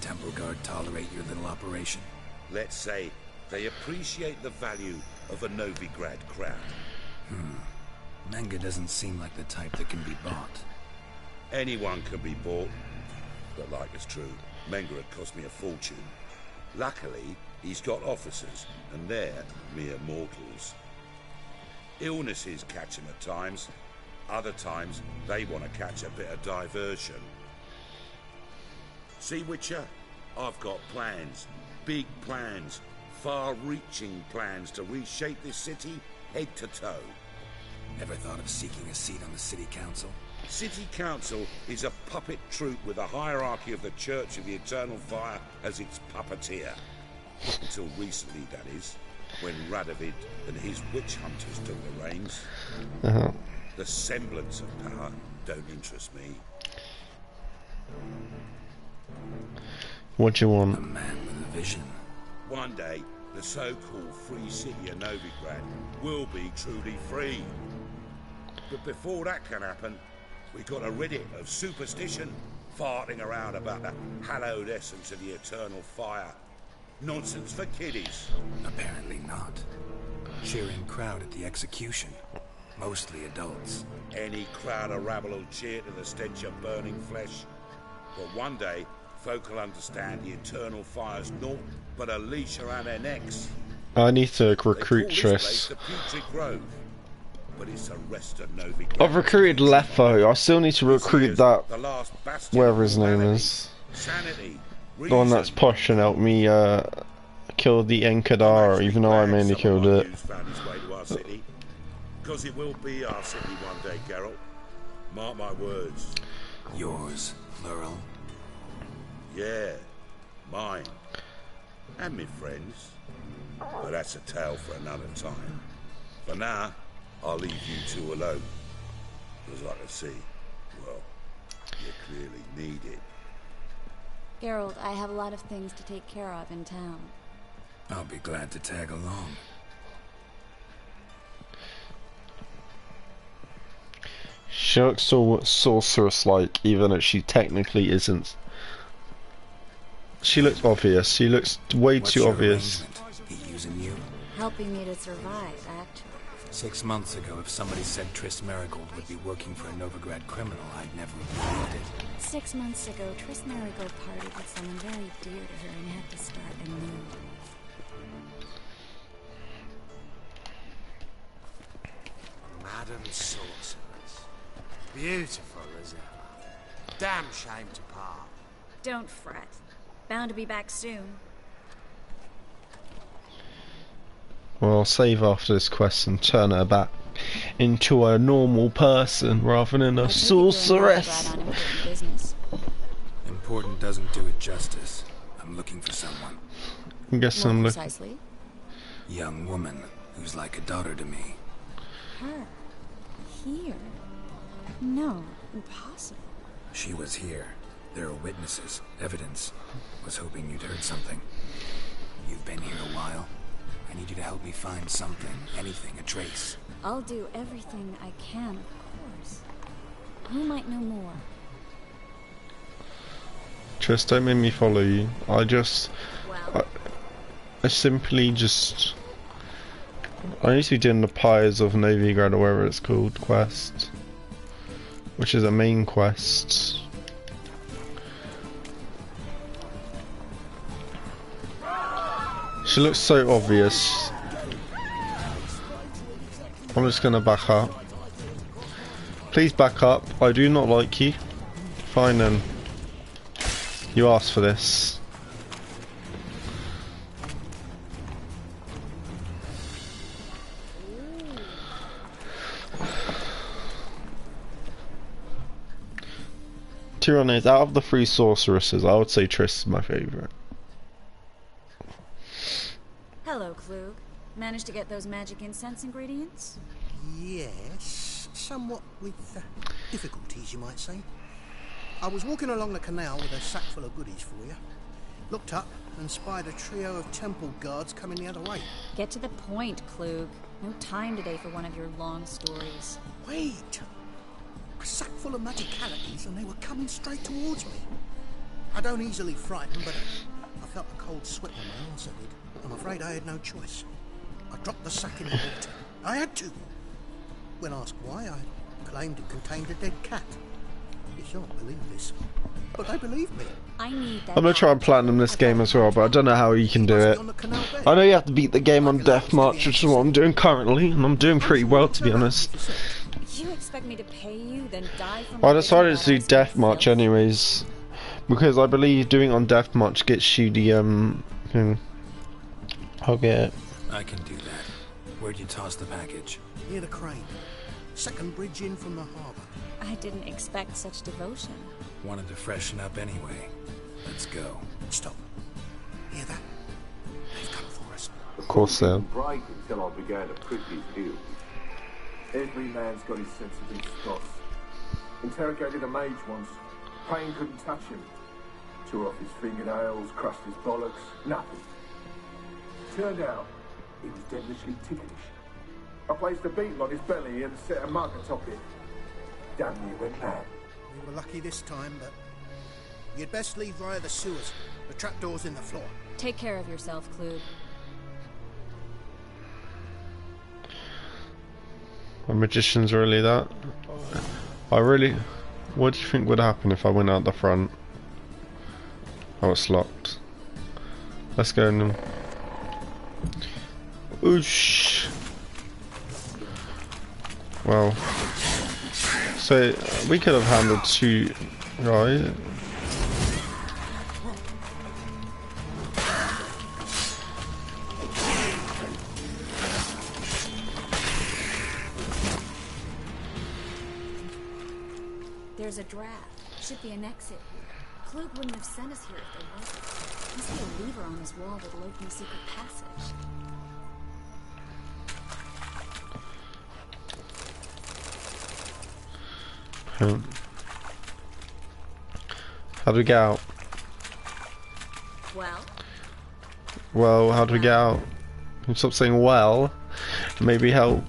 Temple Guard tolerate your little operation? Let's say they appreciate the value of a Novigrad crown. Manga doesn't seem like the type that can be bought. Anyone can be bought, but like it's true, Menga had cost me a fortune. Luckily, he's got officers, and they're mere mortals. Illnesses catch him at times. Other times, they want to catch a bit of diversion. See, Witcher? I've got plans. Big plans. Far-reaching plans to reshape this city head to toe. Ever thought of seeking a seat on the city council? City council is a puppet troupe with a hierarchy of the Church of the Eternal Fire as its puppeteer. Until recently, that is, when Radovid and his witch hunters took the reins. The semblance of power don't interest me. What do you want? A man with a vision. One day, the so-called free city of Novigrad will be truly free. But before that can happen, we got to rid it of superstition, farting around about the hallowed essence of the eternal fire. Nonsense for kiddies. Apparently not. Cheering crowd at the execution. Mostly adults. Any crowd of rabble will cheer to the stench of burning flesh. But one day, folk will understand the eternal fire's naught but a leash around their necks. I need to recruit Triss. But it's the rest of Novigrad. I've recruited Letho. I still need to recruit that, whatever his name is. Sanity, the one that's posh and helped me kill the Enkadar, even though I mainly killed it. Because it will be our city one day, Geralt. Mark my words. Yours, plural. Yeah, mine. And me friends. But that's a tale for another time. For now, I'll leave you two alone. Because I can see, well, you clearly need it. Geralt, I have a lot of things to take care of in town. I'll be glad to tag along. She looks so sorceress-like, even though she technically isn't. She looks obvious. She looks way too obvious. He using you? Helping me to survive, actually. 6 months ago, if somebody said Triss Marigold would be working for a Novigrad criminal, I'd never have believed it. 6 months ago, Triss Marigold partied with someone very dear to her and had to start anew. Madam Sorceress. Beautiful as ever. Damn shame to part. Don't fret. Bound to be back soon. Well, I'll save after this quest and turn her back into a normal person rather than a sorceress. Important doesn't do it justice. I'm looking for someone. I'm guessing I'm looking. Precisely? Young woman who's like a daughter to me. Her? Here? No, impossible. She was here. There are witnesses, evidence. Was hoping you'd heard something. You've been here a while. I need you to help me find something, anything, a trace. I'll do everything I can, of course. Who might know more? Just don't make me follow you. I simply just... I need to be doing the Pyres of Novigrad or whatever it's called quest. Which is a main quest. She looks so obvious. I'm just gonna back up. Please back up. I do not like you. Fine then. You asked for this. Tyrannis, out of the three sorceresses, I would say Triss is my favourite. Hello, Klug. Managed to get those magic incense ingredients? Yes, somewhat with difficulties, you might say. I was walking along the canal with a sack full of goodies for you. Looked up and spied a trio of temple guards coming the other way. Get to the point, Klug. No time today for one of your long stories. Wait! A sack full of magicalities and they were coming straight towards me. I don't easily frighten, but I felt a cold sweat on my arse, I did. I'm afraid I had no choice. I dropped the sack in the water. I had to. When asked why, I claimed it contained a dead cat. You shan't believe this, but they believed me. I need that. I'm gonna try and platinum this game as well, but I don't know how you can do it. I know you have to beat the game on Deathmarch, which is what I'm doing currently, and I'm doing pretty well, to be honest. You expect me to pay you, then die from... I decided to do Deathmarch anyways. Because I believe doing it on Death March gets you the thing. I'll get it. I can do that. Where'd you toss the package? Near the crane. Second bridge in from the harbour. I didn't expect such devotion. Wanted to freshen up anyway. Let's go. Stop. Hear that? They've come for us. Of course they have. Bright until I began to prick his heels. Every man's got his sensitive spots. Interrogated a mage once. Pain couldn't touch him. Tore off his fingernails, crushed his bollocks, nothing. Turned out, he was devilishly ticklish. I placed a beetle on his belly and set a mug atop it. Damn near went mad. We were lucky this time, but you'd best leave via the sewers. The trapdoor's in the floor. Take care of yourself, Klug. A magician's really that? What do you think would happen if I went out the front? Oh, it's locked. Let's go in. Oosh. Well, so we could have handled two, right? There's a draft. Should be an exit here. Klug wouldn't have sent us here if there wasn't. Must be a lever on his wall that'll open a secret passage. How do we get out? Well, how do we get out? Can you stop saying well? Maybe help.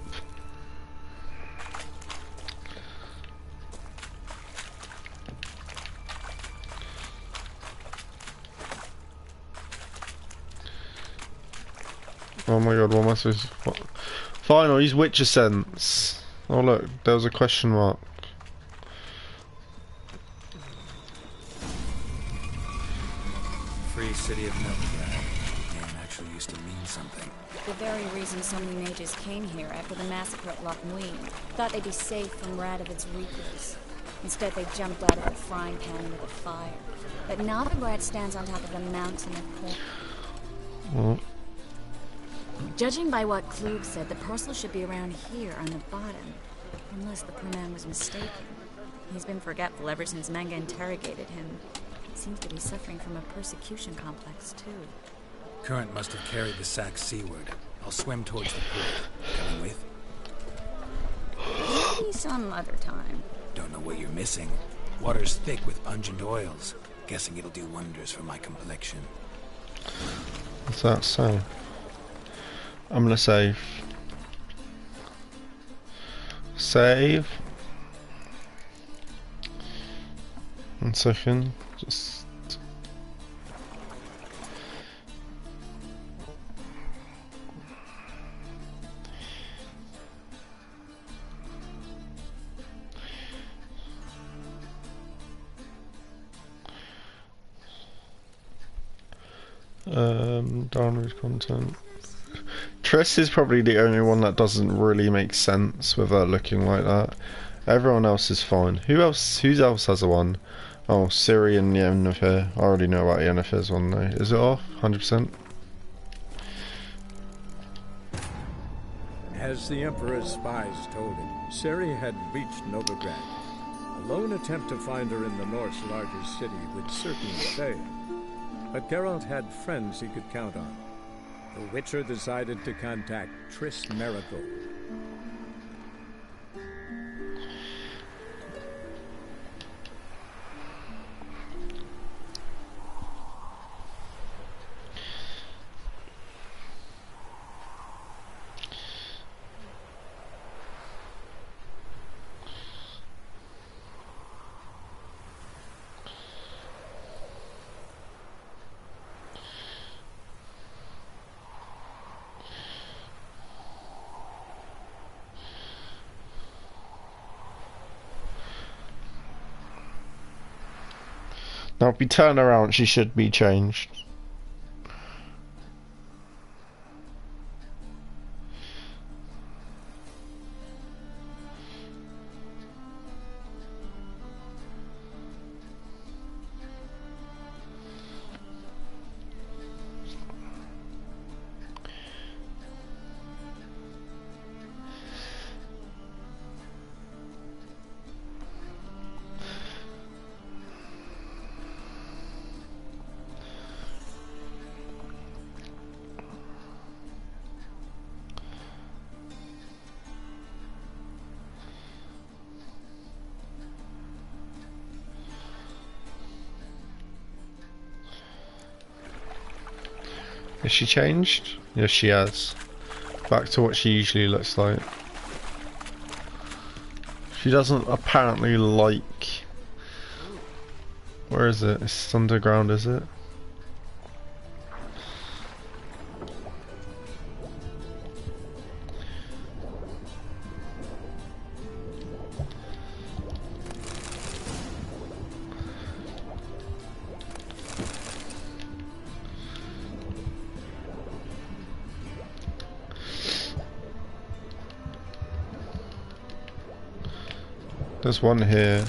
Oh my god, what am I supposed to... What? Fine, I'll use Witcher Sense. Oh look, there was a question mark. Free city of Novigrad. Name actually used to mean something. The very reason so many mages came here after the massacre at Loch Muin. Thought they'd be safe from Radovid's reapers. Instead, they jumped out of a frying pan with a fire. But Novigrad stands on top of a mountain of corn. Well. Judging by what Klug said, the parcel should be around here on the bottom. Unless the poor man was mistaken. He's been forgetful ever since Manga interrogated him. Seems to be suffering from a persecution complex, too. Current must have carried the sack seaward. I'll swim towards the port. Coming with? Maybe some other time. Don't know what you're missing. Water's thick with pungent oils. Guessing it'll do wonders for my complexion. What's that so? I'm gonna save. Save. 1 second. Just. Download content. Triss is probably the only one that doesn't really make sense with her looking like that. Everyone else is fine. Who else has a one? Oh, Ciri and Yennefer. I already know about Yennefer's one though. Is it off? 100%? As the Emperor's spies told him, Ciri had reached Novigrad. A lone attempt to find her in the North's largest city would certainly fail. But Geralt had friends he could count on. The Witcher decided to contact Triss Merigold. Now if we turn around, she should be changed. Has she changed? Yes, she has. Back to what she usually looks like. She doesn't apparently like... Where is it? It's underground, is it? There's one here.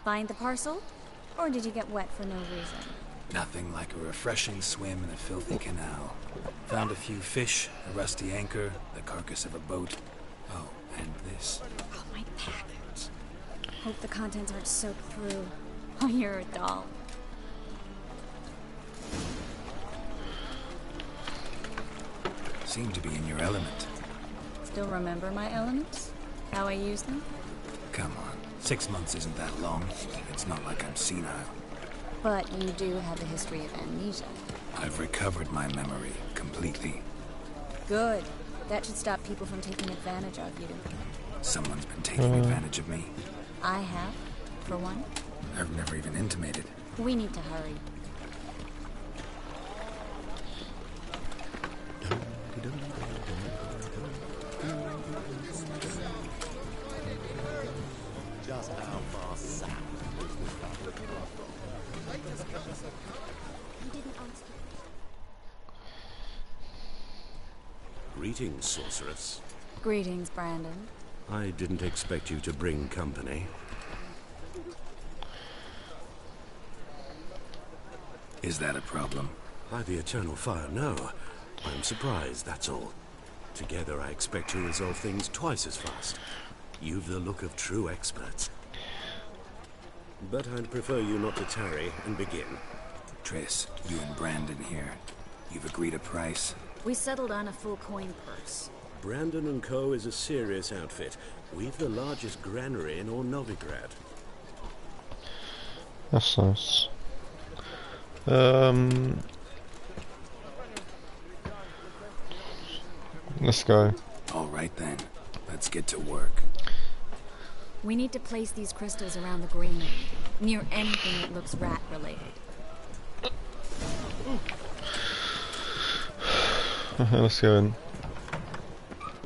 Find the parcel? Or did you get wet for no reason? Nothing like a refreshing swim in a filthy canal. Found a few fish, a rusty anchor, the carcass of a boat. Oh, and this. Oh, my package. Hope the contents aren't soaked through. Oh, you're a doll. Seem to be in your element. Still remember my elements? How I use them? Come on, 6 months isn't that long. It's not like I'm senile. But you do have a history of amnesia. I've recovered my memory completely. Good. That should stop people from taking advantage of you. Someone's been taking advantage of me. I have, for one. I've never even intimated. We need to hurry. Just how far south? Greetings, sorceress. Greetings, Brandon. I didn't expect you to bring company. Is that a problem? By the eternal fire, no. I'm surprised, that's all. Together I expect you resolve things twice as fast. You've the look of true experts. But I'd prefer you not to tarry and begin. Triss, you and Brandon here. You've agreed a price? We settled on a full coin purse. Brandon & Co. is a serious outfit. We've the largest granary in all Novigrad. That's nice. Let's go. All right then. Let's get to work. We need to place these crystals around the greenery, near anything that looks rat-related. Let's go in.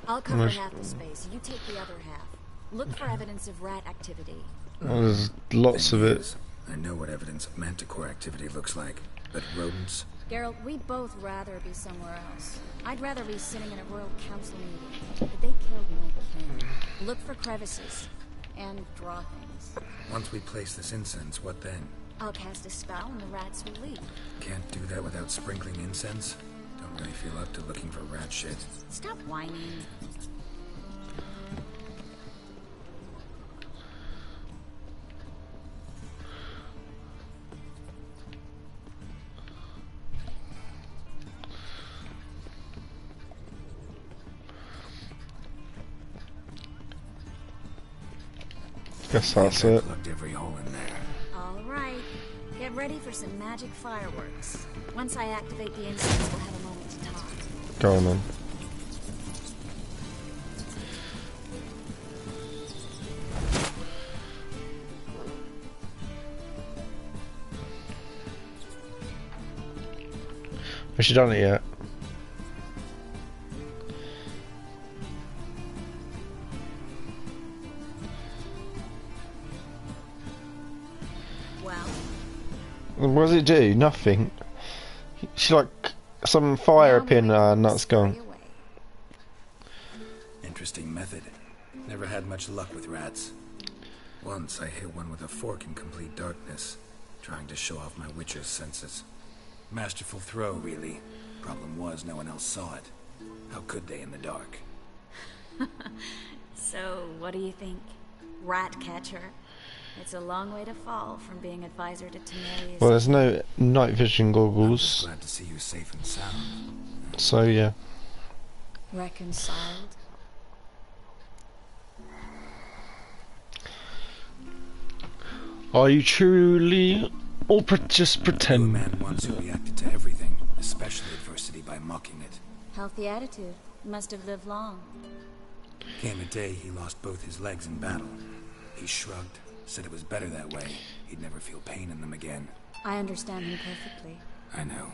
I'll cover half the space. You take the other half. Look for evidence of rat activity. There's lots of it. I know what evidence of manticore activity looks like, but rodents? Geralt, we'd both rather be somewhere else. I'd rather be sitting in a royal council meeting, but they killed my king. Look for crevices, and draw things. Once we place this incense, what then? I'll cast a spell and the rats will leave. Can't do that without sprinkling incense? Don't really feel up to looking for rat shit. Stop whining. Guess that's it. Plugged every hole in there. All right. Get ready for some magic fireworks. Once I activate the incense, we'll have a moment to talk. Go on then. Has she done it yet? What does it do? Nothing. She like some fire up in and that's gone. Interesting method. Never had much luck with rats. Once I hit one with a fork in complete darkness, trying to show off my witcher's senses. Masterful throw, really. Problem was, no one else saw it. How could they in the dark? So, what do you think? Rat catcher. It's a long way to fall from being advisor to Tamari's. Well, there's no night vision goggles. Glad to see you safe and sound. So yeah. Reconciled. Are you truly, or just pretend? A man once who reacted to everything, especially adversity, by mocking it. Healthy attitude. Must have lived long. Came a day he lost both his legs in battle. He shrugged, said it was better that way. He'd never feel pain in them again. I understand him perfectly. I know.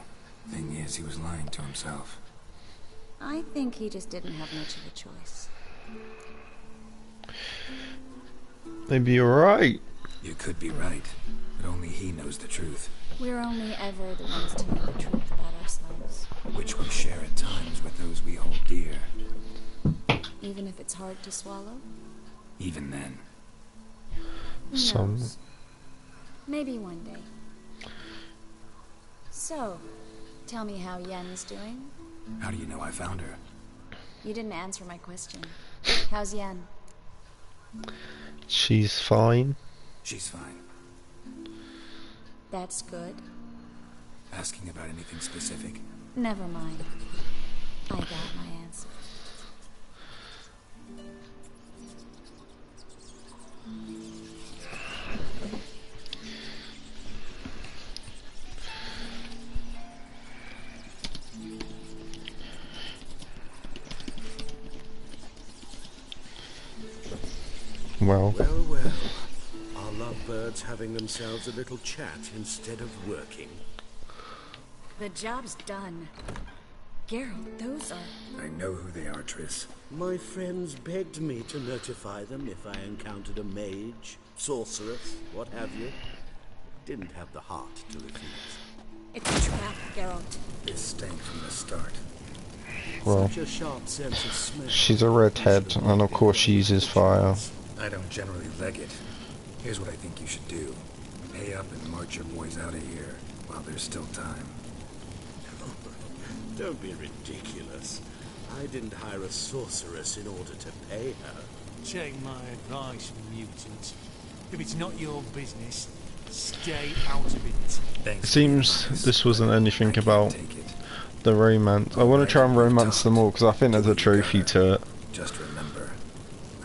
Thing is, he was lying to himself. I think he just didn't have much of a choice. Maybe you're right. You could be right, but only he knows the truth. We're only ever the ones to know the truth about ourselves. Which we share at times with those we hold dear. Even if it's hard to swallow? Even then. Some. Maybe one day. So, tell me how Yen's doing. How do you know I found her? You didn't answer my question. How's Yen? She's fine. She's fine. That's good. Asking about anything specific? Never mind. I got my answer. Well. Well. Are lovebirds having themselves a little chat instead of working? The job's done. Geralt, those are... I know who they are, Triss. My friends begged me to notify them if I encountered a mage, sorceress, what have you. Didn't have the heart to refuse. It's a trap, Geralt. This stank from the start. Well, Such a sharp sense of smell. she's a redhead, and of course she uses fire. I don't generally leg it. Here's what I think you should do. Pay up and march your boys out of here while there's still time. Don't be ridiculous. I didn't hire a sorceress in order to pay her. Take my advice, mutant. If it's not your business, stay out of it. It seems this wasn't anything about the romance. I want to try and romance them all because I think there's a trophy to it. Just remember,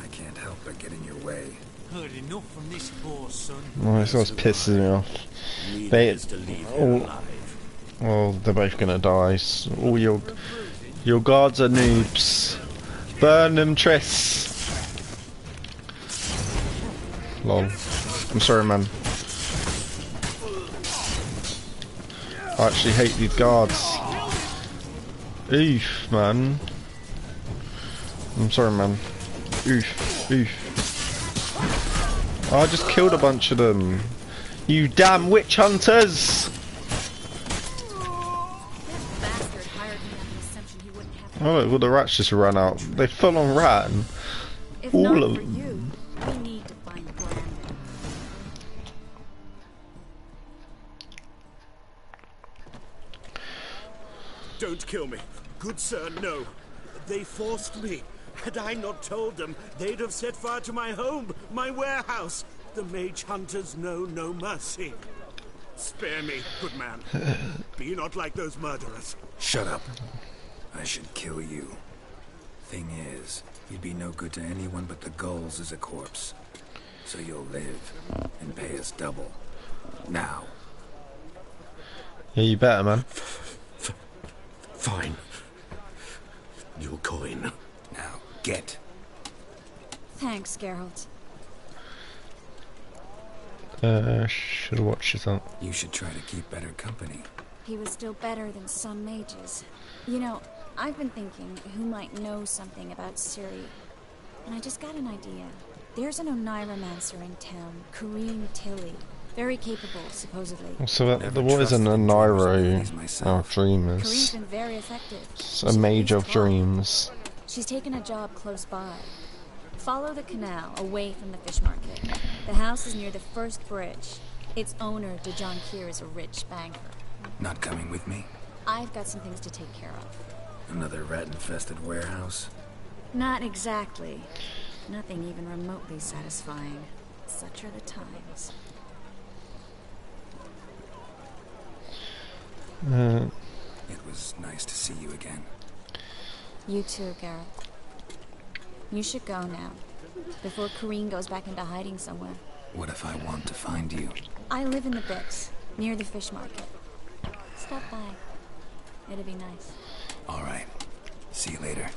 I can't help but get in your way. Heard enough from this horse, son. Oh, this always pisses me off. They oh, they're both gonna die. All your guards are noobs. Burn them, Triss. Lol. I'm sorry, man. I actually hate these guards. Oof, man. I'm sorry, man. Oof, oof. I just killed a bunch of them. You damn witch hunters! Oh look, well the rats just ran out. They full on ran. If all not of for them. you, we need to find Brandon. Don't kill me. Good sir, no. They forced me. Had I not told them, they'd have set fire to my home, my warehouse. The mage hunters know no mercy. Spare me, good man. Be not like those murderers. Shut up. I should kill you. Thing is, you'd be no good to anyone but the gulls as a corpse. So you'll live and pay us double. Now. Yeah, you better, man. Fine. Your coin. Now, get. Thanks, Geralt. Should watch this up. You should try to keep better company. He was still better than some mages. You know, I've been thinking who might know something about Ciri, and I just got an idea. There's an Oniromancer in town, Kareem Tilly. Very capable, supposedly. So what is an Oniro? Oh, dreamers. Kareem's been very effective. It's a mage of dreams. She's taken a job close by. Follow the canal, away from the fish market. The house is near the first bridge. Its owner, Dejon Kier, is a rich banker. Not coming with me? I've got some things to take care of. Another rat-infested warehouse? Not exactly. Nothing even remotely satisfying. Such are the times. It was nice to see you again. You too, Geralt. You should go now, before Corrine goes back into hiding somewhere. What if I want to find you? I live in the Bix, near the fish market. Stop by. It'd be nice. All right. See you later.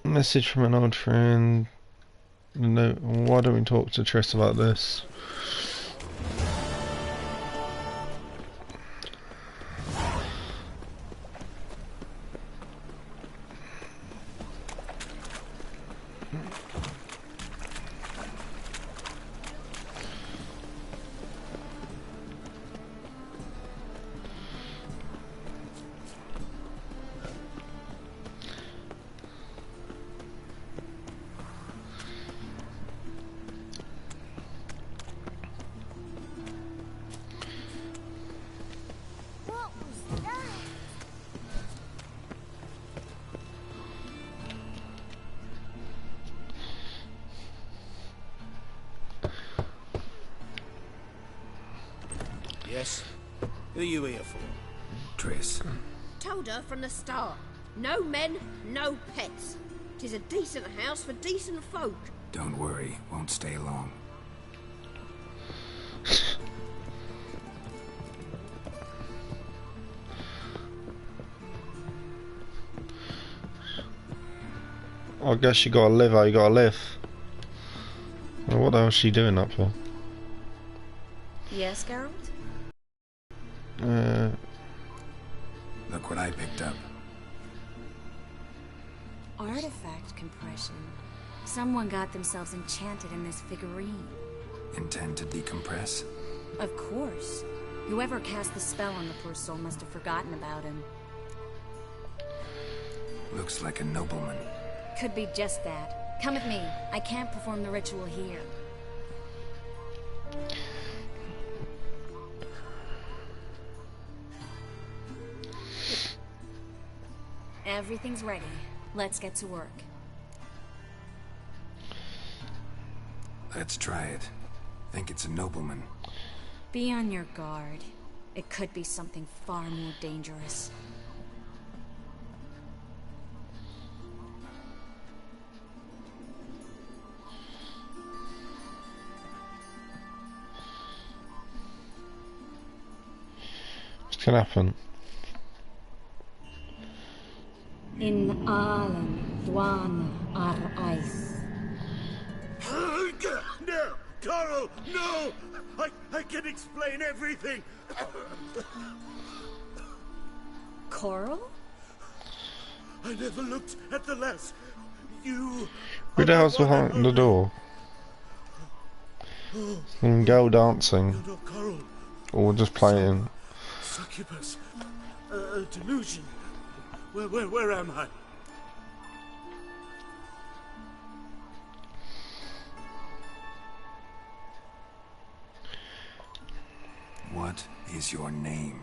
Message from an old friend. No, why don't we talk to Triss about this? Yes? Who are you here for? Triss. Told her from the start. No men, no pets. 'Tis a decent house for decent folk. Don't worry, won't stay long. I guess you gotta live how you gotta live. Well, what the hell is she doing up for? Yes, Geralt? Look what I picked up. Artifact compression. Someone got themselves enchanted in this figurine. Intend to decompress? Of course. Whoever cast the spell on the poor soul must have forgotten about him. Looks like a nobleman. Could be just that. Come with me. I can't perform the ritual here. Everything's ready. Let's get to work. Let's try it. Think it's a nobleman. Be on your guard. It could be something far more dangerous. What's gonna happen? In Alan, Dwan, Ar Ice. No! Coral, no! I can explain everything! Coral? I never looked at the lass. You... Who the hell's behind the door? Some girl dancing. You're not Coral. Or just playing. Succubus. A delusion. Where am I? What is your name?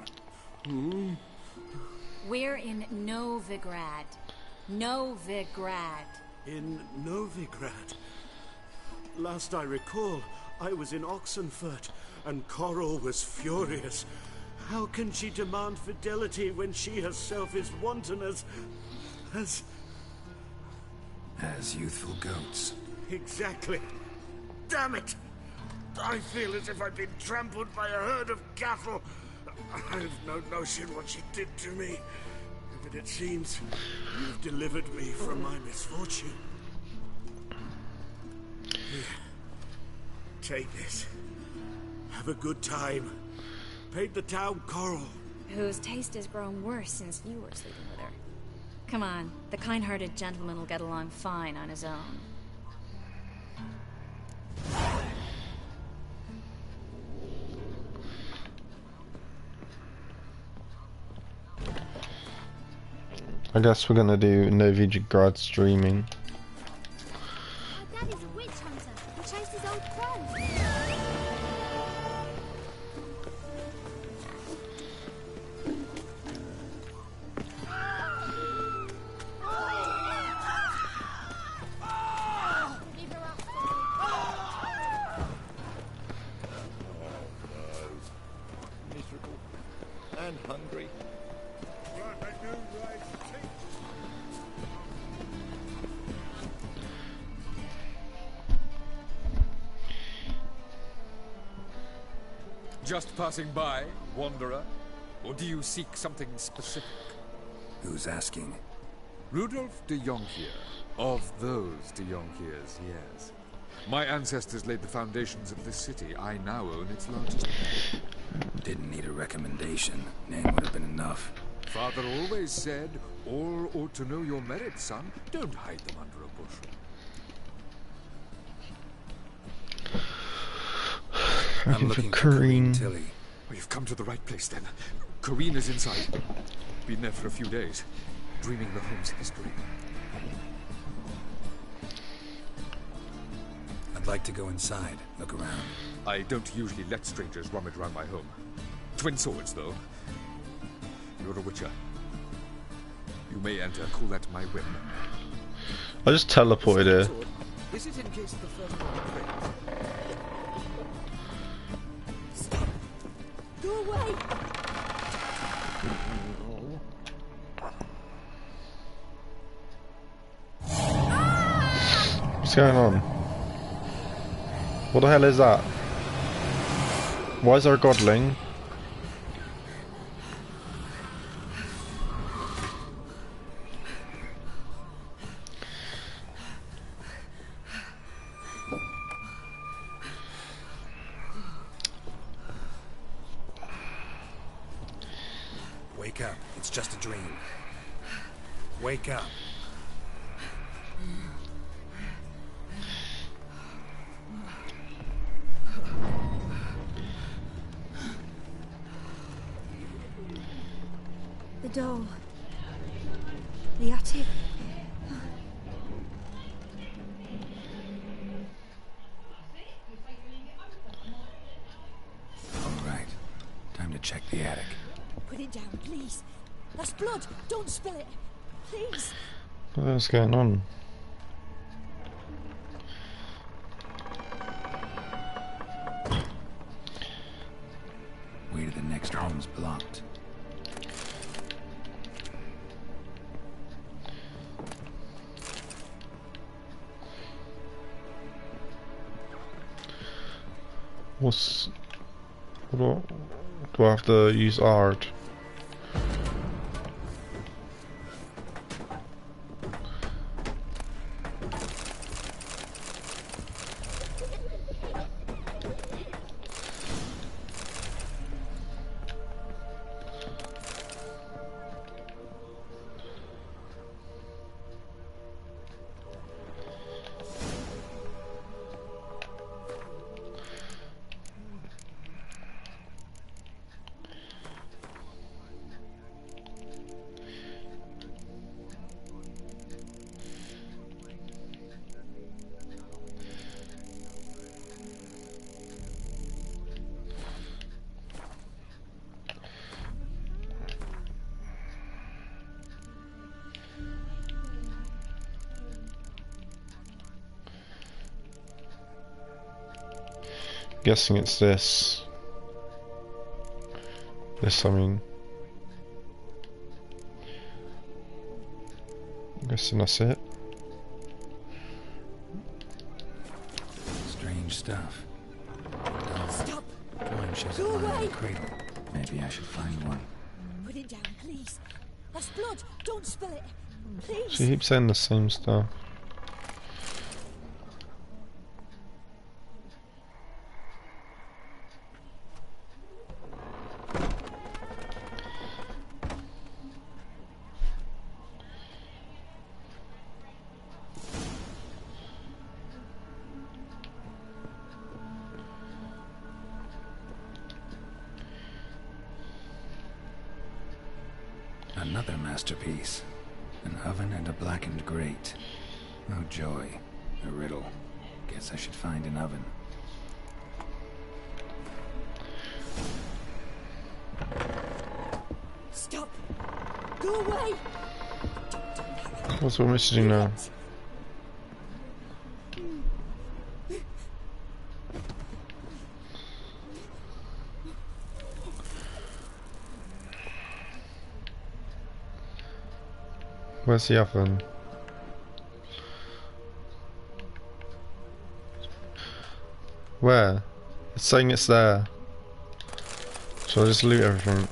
We're in Novigrad. Novigrad. In Novigrad. Last I recall, I was in Oxenfurt, and Coral was furious. How can she demand fidelity when she herself is wanton as youthful goats. Exactly. Damn it! I feel as if I've been trampled by a herd of cattle. I've no notion what she did to me, but it seems you've delivered me from my misfortune. Here, take this. Have a good time. Paid the town Coral. Whose taste has grown worse since you were sleeping with her. Come on, the kind-hearted gentleman will get along fine on his own. I guess we're gonna do Novigrad streaming. My dad is a witch hunter, which chase his old crow. And hungry. Just passing by, wanderer? Or do you seek something specific? Who's asking? Rudolf de Jonkier. Of those de Jonkiers, yes. My ancestors laid the foundations of this city. I now own its largest. Didn't need a recommendation. Name would have been enough. Father always said, all ought to know your merits, son. Don't hide them under a bushel. I'm looking for Corinne Tilly. Oh, you've come to the right place then. Corinne is inside. Been there for a few days, dreaming the home's history. I'd like to go inside, look around. I don't usually let strangers rummage around my home. Twin swords, though. You're a witcher. You may enter, call that my whim. I just teleported her. Is it in case of the first one? Stop! Go away! What's going on? What the hell is that? Why is there a godling? Wake up. It's just a dream. Wake up. The doll. The attic. All right. Time to check the attic. Put it down, please. That's blood. Don't spill it. Please. What's going on? Way to the next home's blocked. Do I have to use art? Guessing it's this. I mean. I'm guessing that's it. Strange stuff. Stop! Drawing shows Go a lion in away! a cradle. Maybe I should find one. Put it down, please. That's blood. Don't spill it. Please. She keeps saying the same stuff. Another masterpiece. An oven and a blackened grate. Oh joy. A riddle. Guess I should find an oven. Stop! Go away! What's what messaging now? Where's the oven? Where? It's saying it's there. Shall I just loot everything?